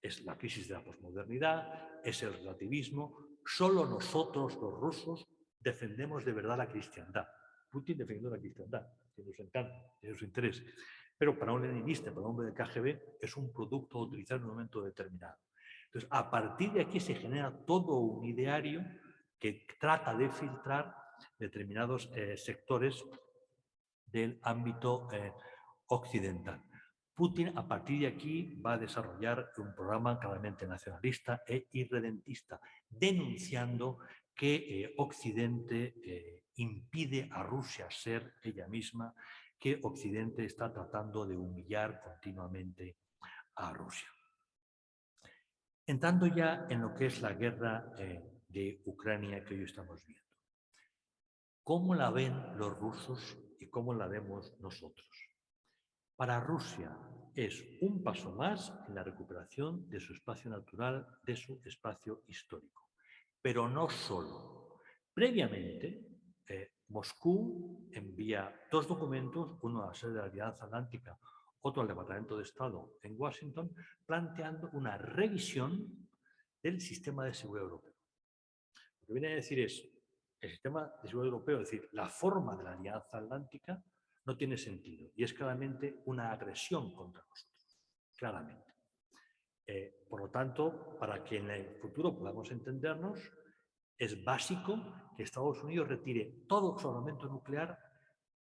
Es la crisis de la posmodernidad, es el relativismo. Solo nosotros, los rusos, defendemos de verdad la cristiandad. Putin defendió la cristiandad, que nos encanta, tiene su interés. Pero para un leninista, para un hombre del KGB, es un producto a utilizar en un momento determinado. Entonces, a partir de aquí se genera todo un ideario que trata de filtrar determinados sectores del ámbito occidental. Putin, a partir de aquí, va a desarrollar un programa claramente nacionalista e irredentista, denunciando que Occidente impide a Rusia ser ella misma, que Occidente está tratando de humillar continuamente a Rusia. Entrando ya en lo que es la guerra de Ucrania que hoy estamos viendo. ¿Cómo la ven los rusos y cómo la vemos nosotros? Para Rusia es un paso más en la recuperación de su espacio natural, de su espacio histórico. Pero no solo. Previamente, Moscú envía 2 documentos, uno a la sede de la Alianza Atlántica, otro al Departamento de Estado en Washington, planteando una revisión del sistema de seguridad europeo. Lo que viene a decir es, el sistema de seguridad europeo, es decir, la forma de la Alianza Atlántica, no tiene sentido y es claramente una agresión contra nosotros, claramente. Por lo tanto, para que en el futuro podamos entendernos, es básico que Estados Unidos retire todo su armamento nuclear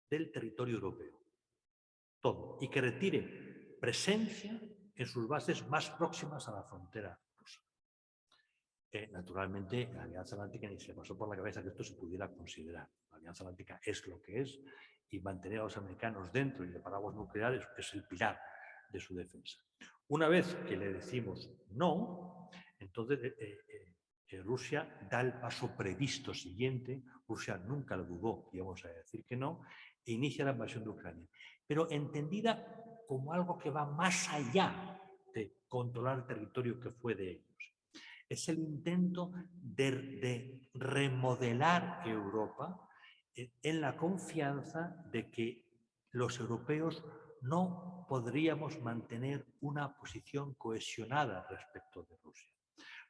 del territorio europeo. Todo. Y que retire presencia en sus bases más próximas a la frontera rusa. Naturalmente, la Alianza Atlántica ni se le pasó por la cabeza que esto se pudiera considerar. La Alianza Atlántica es lo que es y mantener a los americanos dentro y de paraguas nucleares es el pilar de su defensa. Una vez que le decimos no, entonces Rusia da el paso previsto siguiente. Rusia nunca lo dudó, íbamos a decir que no, e inicia la invasión de Ucrania. Pero entendida como algo que va más allá de controlar el territorio que fue de ellos. Es el intento de remodelar Europa en la confianza de que los europeos no podríamos mantener una posición cohesionada respecto de Rusia.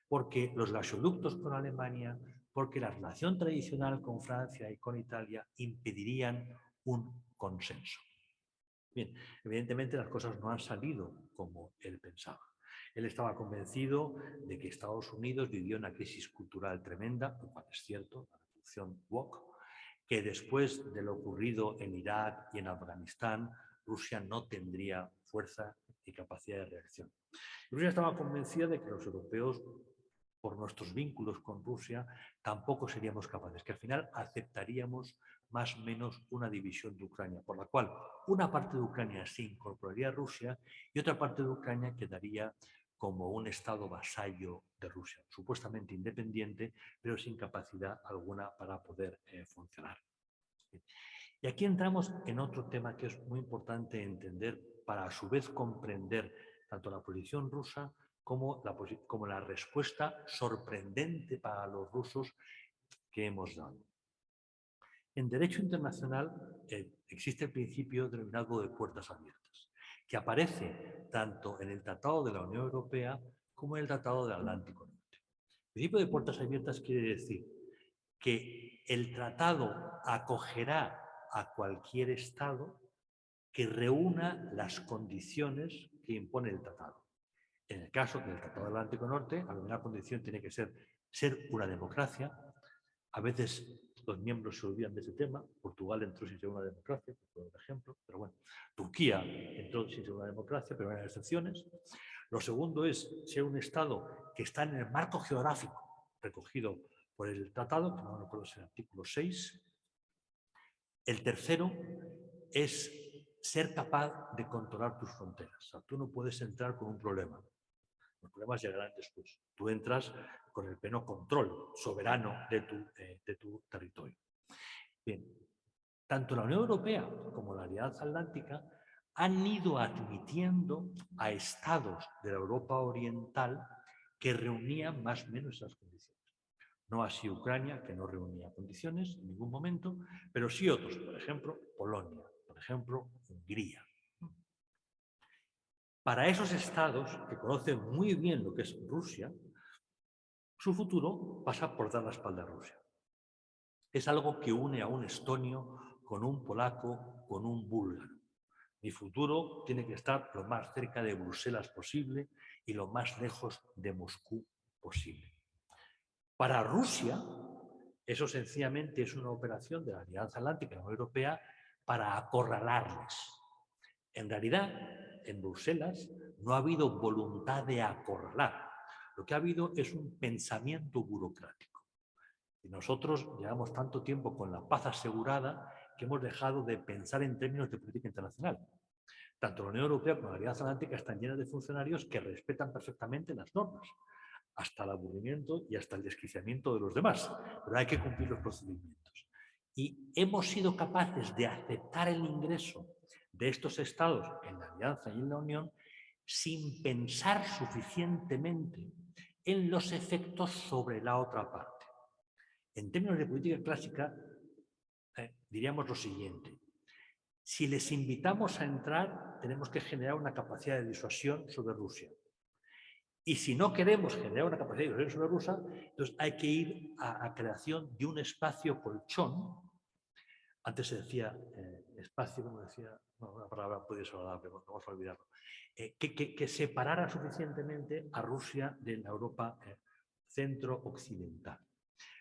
Porque los gasoductos con Alemania, porque la relación tradicional con Francia y con Italia impedirían un consenso. Bien, evidentemente las cosas no han salido como él pensaba. Él estaba convencido de que Estados Unidos vivió una crisis cultural tremenda, lo cual es cierto, la revolución woke, que después de lo ocurrido en Irak y en Afganistán, Rusia no tendría fuerza y capacidad de reacción. Rusia estaba convencida de que los europeos, por nuestros vínculos con Rusia, tampoco seríamos capaces, que al final aceptaríamos más o menos una división de Ucrania, por la cual una parte de Ucrania se incorporaría a Rusia y otra parte de Ucrania quedaría como un estado vasallo de Rusia, supuestamente independiente, pero sin capacidad alguna para poder funcionar. Y aquí entramos en otro tema que es muy importante entender para a su vez comprender tanto la posición rusa como la respuesta sorprendente para los rusos que hemos dado. En derecho internacional existe el principio denominado de puertas abiertas, que aparece tanto en el Tratado de la Unión Europea como en el Tratado del Atlántico Norte. El principio de puertas abiertas quiere decir que el tratado acogerá a cualquier Estado que reúna las condiciones que impone el tratado. En el caso del Tratado del Atlántico Norte, la primera condición tiene que ser una democracia. A veces los miembros se olvidan de ese tema. Portugal entró sin ser una democracia, por ejemplo, pero bueno, Turquía entró sin ser una democracia, pero hay excepciones. Lo segundo es ser un Estado que está en el marco geográfico recogido por el tratado, que no recuerdo si es el artículo 6. El tercero es ser capaz de controlar tus fronteras. O sea, tú no puedes entrar con un problema. Los problemas llegarán después. Tú entras con el pleno control soberano de tu territorio. Bien, tanto la Unión Europea como la Alianza Atlántica han ido admitiendo a estados de la Europa Oriental que reunían más o menos esas condiciones. No así Ucrania, que no reunía condiciones en ningún momento, pero sí otros, por ejemplo, Polonia, por ejemplo, Hungría. Para esos estados, que conocen muy bien lo que es Rusia, su futuro pasa por dar la espalda a Rusia. Es algo que une a un estonio con un polaco, con un búlgaro. Mi futuro tiene que estar lo más cerca de Bruselas posible y lo más lejos de Moscú posible. Para Rusia, eso sencillamente es una operación de la Alianza Atlántica y la Unión Europea para acorralarles. En realidad, en Bruselas no ha habido voluntad de acorralar. Lo que ha habido es un pensamiento burocrático. Y nosotros llevamos tanto tiempo con la paz asegurada que hemos dejado de pensar en términos de política internacional. Tanto la Unión Europea como la Alianza Atlántica están llenas de funcionarios que respetan perfectamente las normas, hasta el aburrimiento y hasta el desquiciamiento de los demás, pero hay que cumplir los procedimientos. Y hemos sido capaces de aceptar el ingreso de estos estados en la Alianza y en la Unión sin pensar suficientemente en los efectos sobre la otra parte. En términos de política clásica, diríamos lo siguiente. Si les invitamos a entrar, tenemos que generar una capacidad de disuasión sobre Rusia. Y si no queremos generar una capacidad de disuasión sobre Rusia, entonces hay que ir a la creación de un espacio colchón. Antes se decía espacio, como decía, no, una palabra puede ser agradable, pero vamos a olvidarlo. Que separara suficientemente a Rusia de la Europa centro-occidental.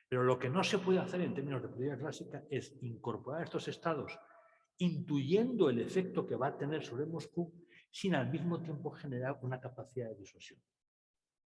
Pero lo que no se puede hacer en términos de política clásica es incorporar estos estados intuyendo el efecto que va a tener sobre Moscú sin al mismo tiempo generar una capacidad de disuasión.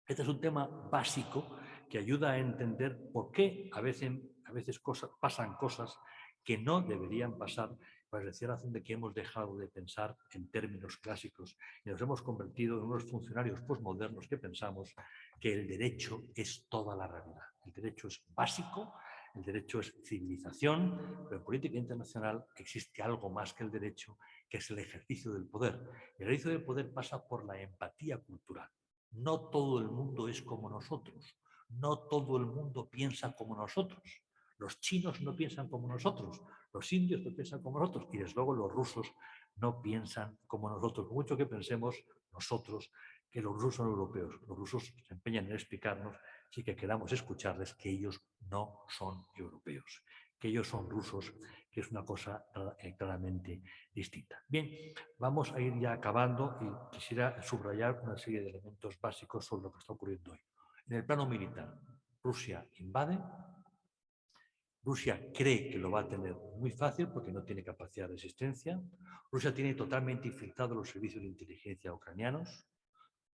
Este es un tema básico que ayuda a entender por qué a veces pasan cosas que no deberían pasar, por la sencilla razón de que hemos dejado de pensar en términos clásicos y nos hemos convertido en unos funcionarios postmodernos que pensamos que el derecho es toda la realidad. El derecho es básico, el derecho es civilización, pero en política internacional existe algo más que el derecho, que es el ejercicio del poder. El ejercicio del poder pasa por la empatía cultural. No todo el mundo es como nosotros, no todo el mundo piensa como nosotros. Los chinos no piensan como nosotros, los indios no piensan como nosotros y desde luego los rusos no piensan como nosotros. Mucho que pensemos nosotros que los rusos son europeos. Los rusos se empeñan en explicarnos, si que queramos escucharles, que ellos no son europeos, que ellos son rusos, que es una cosa claramente distinta. Bien, vamos a ir ya acabando y quisiera subrayar una serie de elementos básicos sobre lo que está ocurriendo hoy. En el plano militar, Rusia invade. Rusia cree que lo va a tener muy fácil porque no tiene capacidad de resistencia. Rusia tiene totalmente infiltrados los servicios de inteligencia ucranianos.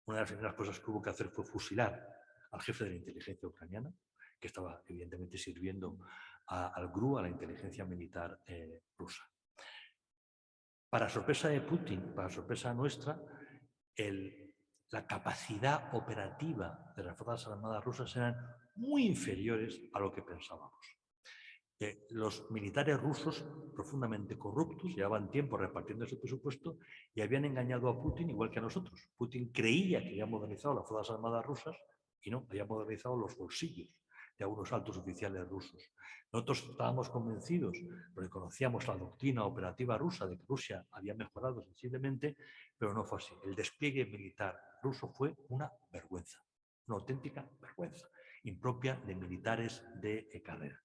Una de las primeras cosas que hubo que hacer fue fusilar al jefe de la inteligencia ucraniana, que estaba evidentemente sirviendo al GRU, a la inteligencia militar rusa. Para sorpresa de Putin, para sorpresa nuestra, la capacidad operativa de las Fuerzas Armadas rusas eran muy inferiores a lo que pensábamos. Los militares rusos, profundamente corruptos, llevaban tiempo repartiendo ese presupuesto y habían engañado a Putin igual que a nosotros. Putin creía que había modernizado las Fuerzas Armadas rusas y no, había modernizado los bolsillos de algunos altos oficiales rusos. Nosotros estábamos convencidos, porque conocíamos la doctrina operativa rusa, de que Rusia había mejorado sensiblemente, pero no fue así. El despliegue militar ruso fue una vergüenza, una auténtica vergüenza, impropia de militares de carrera.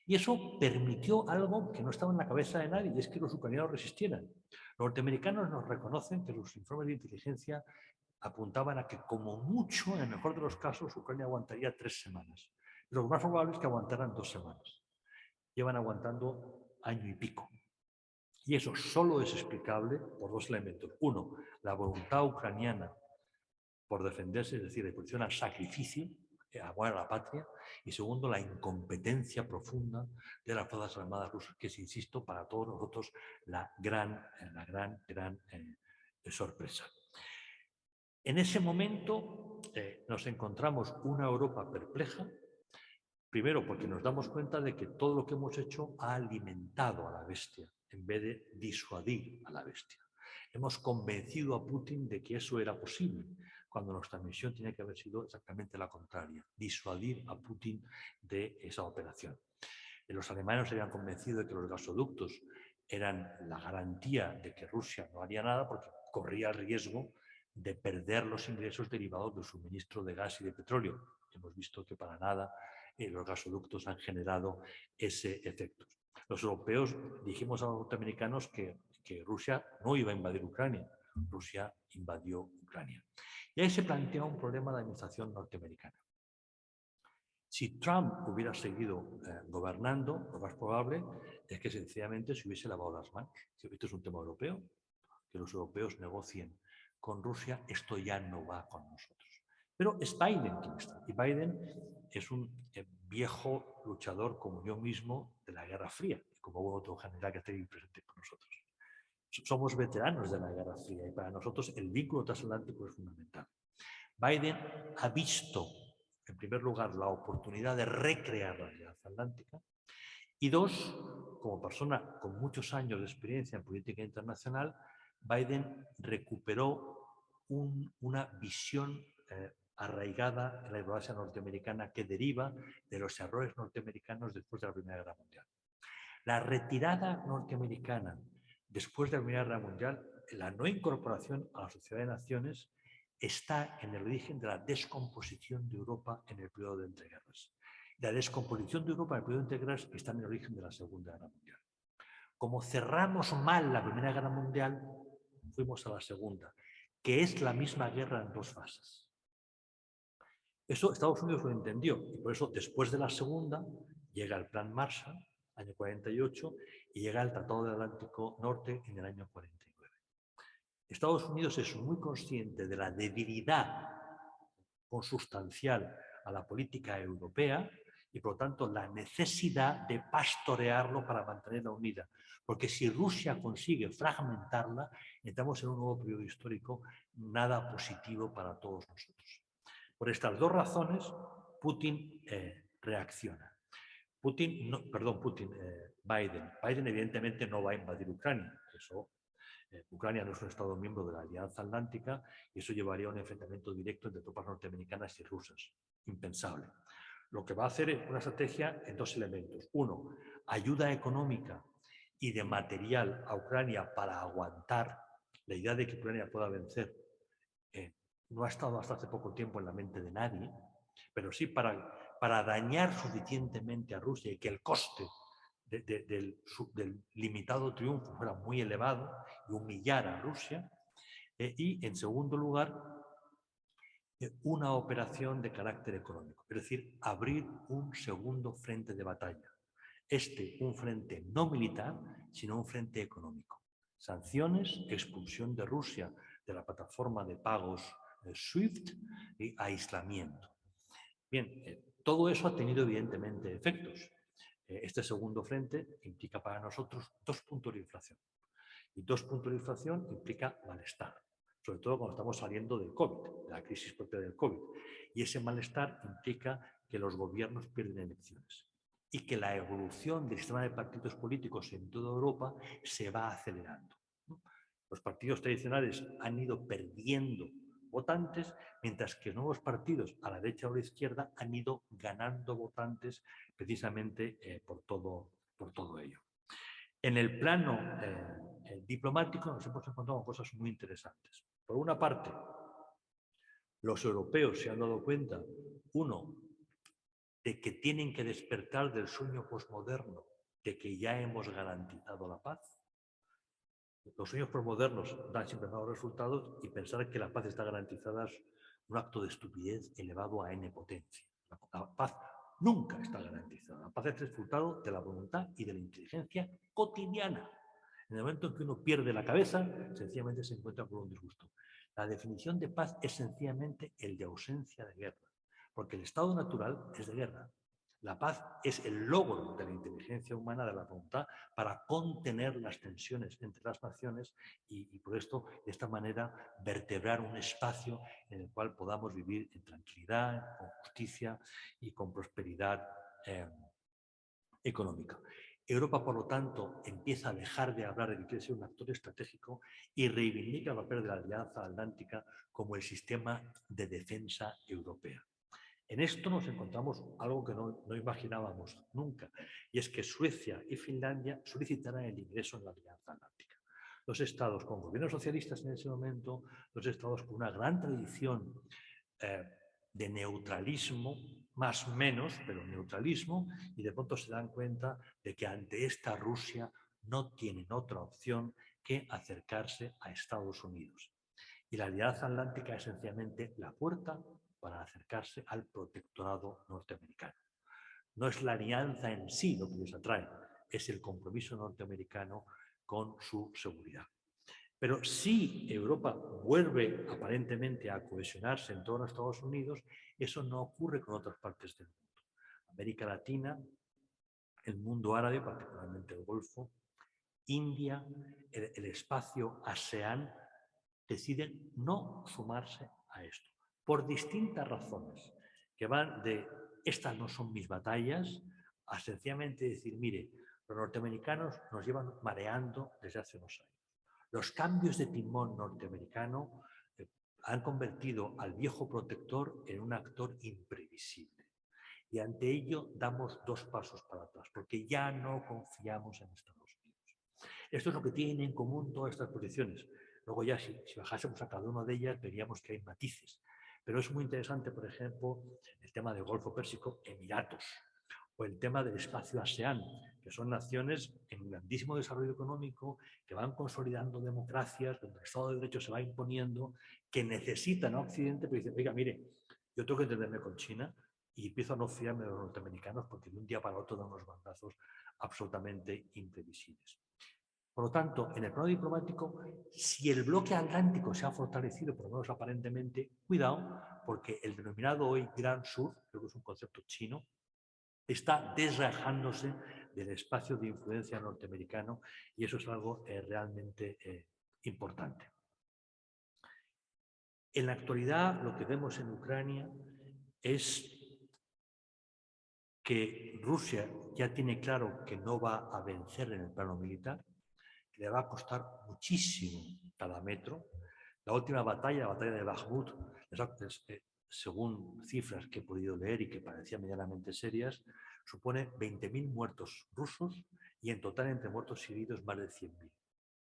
Y eso permitió algo que no estaba en la cabeza de nadie, y es que los ucranianos resistieran. Los norteamericanos nos reconocen que los informes de inteligencia apuntaban a que como mucho, en el mejor de los casos, Ucrania aguantaría 3 semanas. Lo más probable es que aguantaran 2 semanas. Llevan aguantando año y pico. Y eso solo es explicable por 2 elementos. Uno, la voluntad ucraniana por defenderse, es decir, la disposición al sacrificio, amor a la patria, y segundo, la incompetencia profunda de las Fuerzas Armadas rusas, que es, insisto, para todos nosotros la gran sorpresa. En ese momento nos encontramos una Europa perpleja, primero porque nos damos cuenta de que todo lo que hemos hecho ha alimentado a la bestia en vez de disuadir a la bestia. Hemos convencido a Putin de que eso era posible, cuando nuestra misión tenía que haber sido exactamente la contraria, disuadir a Putin de esa operación. Los alemanes se habían convencido de que los gasoductos eran la garantía de que Rusia no haría nada porque corría el riesgo de perder los ingresos derivados del suministro de gas y de petróleo. Hemos visto que para nada los gasoductos han generado ese efecto. Los europeos dijimos a los norteamericanos que Rusia no iba a invadir Ucrania. Rusia invadió Ucrania. Y ahí se plantea un problema de administración norteamericana. Si Trump hubiera seguido gobernando, lo más probable es que sencillamente se hubiese lavado las manos. Esto es un tema europeo, que los europeos negocien con Rusia, esto ya no va con nosotros. Pero es Biden quien está. Y Biden es un viejo luchador como yo mismo de la Guerra Fría, como otro general que está ahí presente con nosotros. Somos veteranos de la Guerra Fría y para nosotros el vínculo transatlántico es fundamental. Biden ha visto, en primer lugar, la oportunidad de recrear la Alianza Atlántica y dos, como persona con muchos años de experiencia en política internacional, Biden recuperó una visión arraigada en la diplomacia norteamericana que deriva de los errores norteamericanos después de la Primera Guerra Mundial. La retirada norteamericana después de la Primera Guerra Mundial, la no incorporación a la Sociedad de Naciones, está en el origen de la descomposición de Europa en el periodo de entreguerras. La descomposición de Europa en el periodo de entreguerras está en el origen de la Segunda Guerra Mundial. Como cerramos mal la Primera Guerra Mundial, fuimos a la Segunda, que es la misma guerra en dos fases. Eso Estados Unidos lo entendió y por eso después de la Segunda llega el Plan Marshall, año 48, y llega el Tratado del Atlántico Norte en el año 49. Estados Unidos es muy consciente de la debilidad consustancial a la política europea y, por lo tanto, la necesidad de pastorearlo para mantenerla unida. Porque si Rusia consigue fragmentarla, entramos en un nuevo periodo histórico nada positivo para todos nosotros. Por estas dos razones, Putin reacciona. Biden evidentemente no va a invadir Ucrania. Ucrania no es un Estado miembro de la Alianza Atlántica y eso llevaría a un enfrentamiento directo entre tropas norteamericanas y rusas. Impensable. Lo que va a hacer es una estrategia en dos elementos. Uno, ayuda económica y de material a Ucrania para aguantar la idea de que Ucrania pueda vencer. No ha estado hasta hace poco tiempo en la mente de nadie, pero sí para dañar suficientemente a Rusia y que el coste del limitado triunfo fuera muy elevado y humillar a Rusia. Y, en segundo lugar, una operación de carácter económico, es decir, abrir un segundo frente de batalla. Un frente no militar, sino un frente económico. Sanciones, expulsión de Rusia de la plataforma de pagos SWIFT y aislamiento. Bien, todo eso ha tenido evidentemente efectos. Este segundo frente implica para nosotros 2 puntos de inflación. Y 2 puntos de inflación implica malestar, sobre todo cuando estamos saliendo del COVID, de la crisis propia del COVID. Y ese malestar implica que los gobiernos pierden elecciones y que la evolución del sistema de partidos políticos en toda Europa se va acelerando. Los partidos tradicionales han ido perdiendo votantes, mientras que nuevos partidos a la derecha o a la izquierda han ido ganando votantes precisamente por todo ello. En el plano diplomático nos hemos encontrado cosas muy interesantes. Por una parte, los europeos se han dado cuenta, uno, de que tienen que despertar del sueño posmoderno, de que ya hemos garantizado la paz. Los sueños posmodernos dan siempre malos resultados y pensar que la paz está garantizada es un acto de estupidez elevado a n potencia. La paz nunca está garantizada. La paz es el resultado de la voluntad y de la inteligencia cotidiana. En el momento en que uno pierde la cabeza, sencillamente se encuentra con un disgusto. La definición de paz es sencillamente el de ausencia de guerra, porque el estado natural es de guerra. La paz es el logro de la inteligencia humana, de la voluntad, para contener las tensiones entre las naciones y por esto, de esta manera, vertebrar un espacio en el cual podamos vivir en tranquilidad, con justicia y con prosperidad económica. Europa, por lo tanto, empieza a dejar de hablar de que quiere ser un actor estratégico y reivindica el papel de la Alianza Atlántica como el sistema de defensa europea. En esto nos encontramos algo que no imaginábamos nunca, y es que Suecia y Finlandia solicitaran el ingreso en la Alianza Atlántica. Dos estados con gobiernos socialistas en ese momento, dos estados con una gran tradición de neutralismo, más o menos, pero neutralismo, y de pronto se dan cuenta de que ante esta Rusia no tienen otra opción que acercarse a Estados Unidos. Y la Alianza Atlántica es esencialmente la puerta para acercarse al protectorado norteamericano. No es la alianza en sí lo que les atrae, es el compromiso norteamericano con su seguridad. Pero si Europa vuelve aparentemente a cohesionarse en torno a Estados Unidos, eso no ocurre con otras partes del mundo. América Latina, el mundo árabe, particularmente el Golfo, India, el espacio ASEAN, deciden no sumarse a esto, por distintas razones, que van de estas no son mis batallas, a sencillamente decir, mire, los norteamericanos nos llevan mareando desde hace unos años. Los cambios de timón norteamericano han convertido al viejo protector en un actor imprevisible. Y ante ello damos dos pasos para atrás, porque ya no confiamos en Estados Unidos. Esto es lo que tienen en común todas estas posiciones. Luego ya si bajásemos a cada una de ellas veríamos que hay matices. Pero es muy interesante, por ejemplo, el tema del Golfo Pérsico, Emiratos, o el tema del espacio ASEAN, que son naciones en grandísimo desarrollo económico, que van consolidando democracias, donde el Estado de Derecho se va imponiendo, que necesitan a Occidente, pero dicen, oiga, mire, yo tengo que entenderme con China y empiezo a no fiarme de los norteamericanos porque de un día para otro dan unos bandazos absolutamente imprevisibles. Por lo tanto, en el plano diplomático, si el bloque atlántico se ha fortalecido, por lo menos aparentemente, cuidado, porque el denominado hoy Gran Sur, creo que es un concepto chino, está desgajándose del espacio de influencia norteamericano y eso es algo realmente importante. En la actualidad, lo que vemos en Ucrania es que Rusia ya tiene claro que no va a vencer en el plano militar, que le va a costar muchísimo cada metro. La última batalla, la batalla de Bakhmut, según cifras que he podido leer y que parecían medianamente serias, supone 20.000 muertos rusos y en total entre muertos y heridos más de 100.000.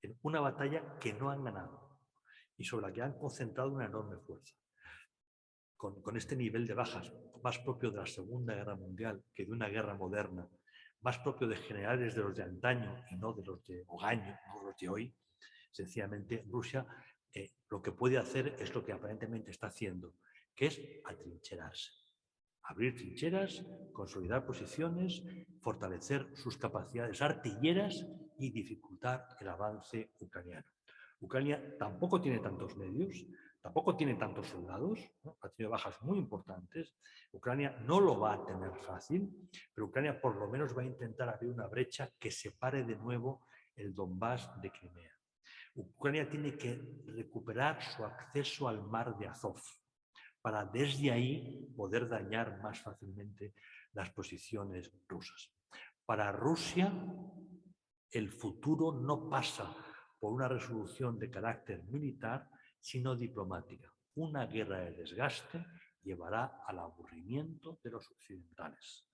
En una batalla que no han ganado y sobre la que han concentrado una enorme fuerza. Con este nivel de bajas, más propio de la Segunda Guerra Mundial que de una guerra moderna, más propio de generales de los de antaño y no de los de Ogaño, no los de hoy, sencillamente Rusia lo que puede hacer es lo que aparentemente está haciendo, que es atrincherarse. Abrir trincheras, consolidar posiciones, fortalecer sus capacidades artilleras y dificultar el avance ucraniano. Ucrania tampoco tiene tantos medios, tampoco tiene tantos soldados, ¿no? Ha tenido bajas muy importantes. Ucrania no lo va a tener fácil, pero Ucrania por lo menos va a intentar abrir una brecha que separe de nuevo el Donbass de Crimea. Ucrania tiene que recuperar su acceso al mar de Azov para desde ahí poder dañar más fácilmente las posiciones rusas. Para Rusia, el futuro no pasa por una resolución de carácter militar, sino diplomática. Una guerra de desgaste llevará al aburrimiento de los occidentales.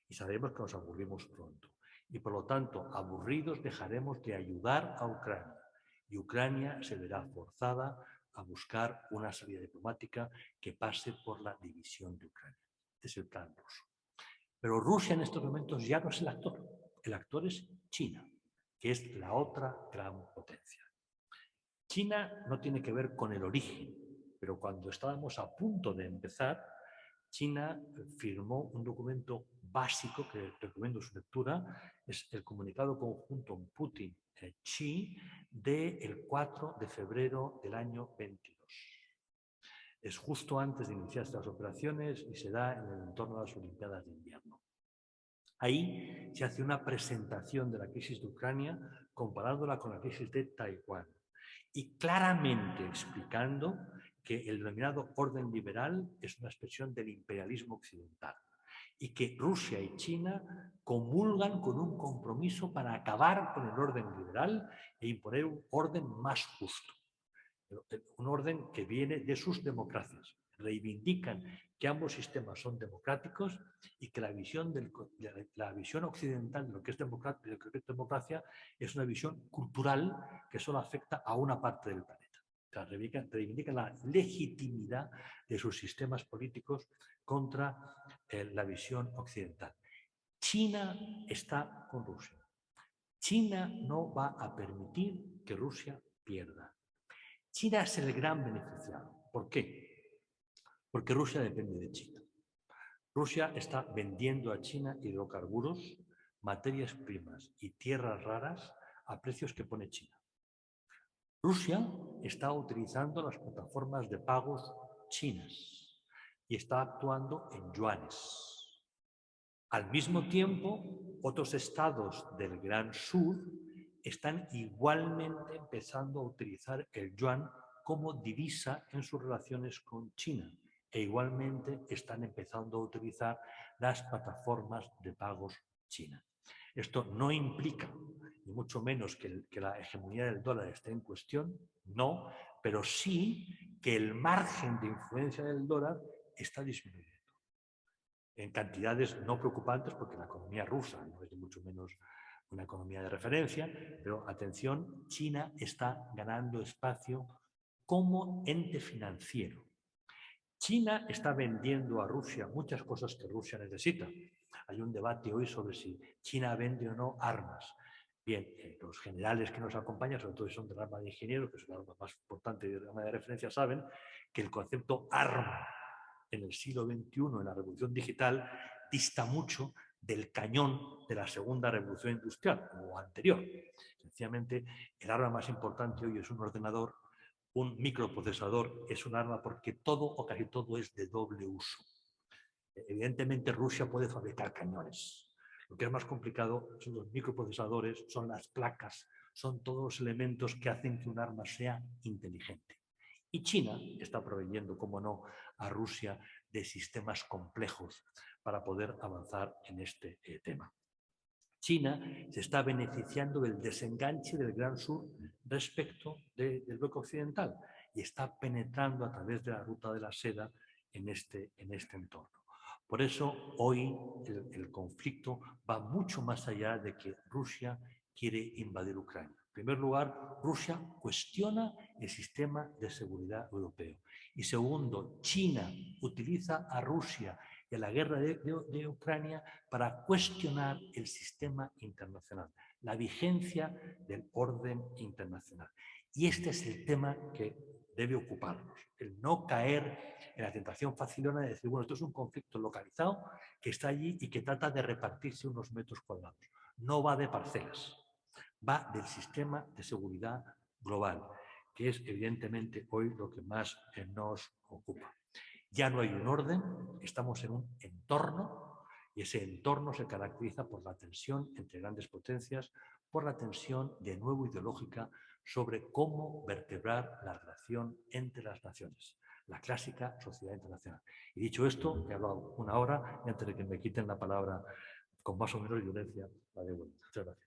Y sabemos que nos aburrimos pronto. Y por lo tanto, aburridos dejaremos de ayudar a Ucrania. Y Ucrania se verá forzada a buscar una salida diplomática que pase por la división de Ucrania. Este es el plan ruso. Pero Rusia en estos momentos ya no es el actor es China, que es la otra gran potencia. China no tiene que ver con el origen, pero cuando estábamos a punto de empezar, China firmó un documento básico que recomiendo su lectura es el comunicado conjunto Putin-Xi del 4 de febrero del año 22. Es justo antes de iniciarse las operaciones y se da en el entorno de las Olimpiadas de invierno. Ahí se hace una presentación de la crisis de Ucrania comparándola con la crisis de Taiwán y claramente explicando que el denominado orden liberal es una expresión del imperialismo occidental y que Rusia y China comulgan con un compromiso para acabar con el orden liberal e imponer un orden más justo, un orden que viene de sus democracias. Reivindican que ambos sistemas son democráticos y que la visión occidental de lo que es democracia es una visión cultural que solo afecta a una parte del planeta. O sea, reivindican la legitimidad de sus sistemas políticos contra la visión occidental. China está con Rusia. China no va a permitir que Rusia pierda. China es el gran beneficiado. ¿Por qué? Porque Rusia depende de China. Rusia está vendiendo a China hidrocarburos, materias primas y tierras raras a precios que pone China. Rusia está utilizando las plataformas de pagos chinas y está actuando en yuanes. Al mismo tiempo, otros estados del Gran Sur están igualmente empezando a utilizar el yuan como divisa en sus relaciones con China e igualmente están empezando a utilizar las plataformas de pagos chinas. Esto no implica, ni mucho menos que la hegemonía del dólar esté en cuestión, no, pero sí que el margen de influencia del dólar está disminuyendo. En cantidades no preocupantes, porque la economía rusa no es ni mucho menos una economía de referencia, pero atención, China está ganando espacio como ente financiero. China está vendiendo a Rusia muchas cosas que Rusia necesita. Hay un debate hoy sobre si China vende o no armas. Bien, los generales que nos acompañan, sobre todo si son del arma de ingenieros, que es el arma más importante de arma de referencia, saben que el concepto arma en el siglo XXI, en la revolución digital, dista mucho del cañón de la segunda revolución industrial o anterior. Sencillamente, el arma más importante hoy es un ordenador. Un microprocesador es un arma porque todo o casi todo es de doble uso. Evidentemente Rusia puede fabricar cañones. Lo que es más complicado son los microprocesadores, son las placas, son todos los elementos que hacen que un arma sea inteligente. Y China está proveyendo, como no, a Rusia de sistemas complejos para poder avanzar en este tema. China se está beneficiando del desenganche del Gran Sur respecto del bloque occidental y está penetrando a través de la ruta de la seda en este entorno. Por eso hoy el conflicto va mucho más allá de que Rusia quiere invadir Ucrania. En primer lugar, Rusia cuestiona el sistema de seguridad europeo. Y segundo, China utiliza a Rusia y a la guerra de Ucrania para cuestionar el sistema internacional, la vigencia del orden internacional. Y este es el tema que debe ocuparnos, el no caer en la tentación facilona de decir, bueno, esto es un conflicto localizado que está allí y que trata de repartirse unos metros cuadrados. No va de parcelas, va del sistema de seguridad global, que es evidentemente hoy lo que más nos ocupa. Ya no hay un orden, estamos en un entorno y ese entorno se caracteriza por la tensión entre grandes potencias, por la tensión de nuevo ideológica sobre cómo vertebrar la relación entre las naciones, la clásica sociedad internacional. Y dicho esto, he hablado una hora y antes de que me quiten la palabra con más o menos violencia, la devuelvo. Muchas gracias.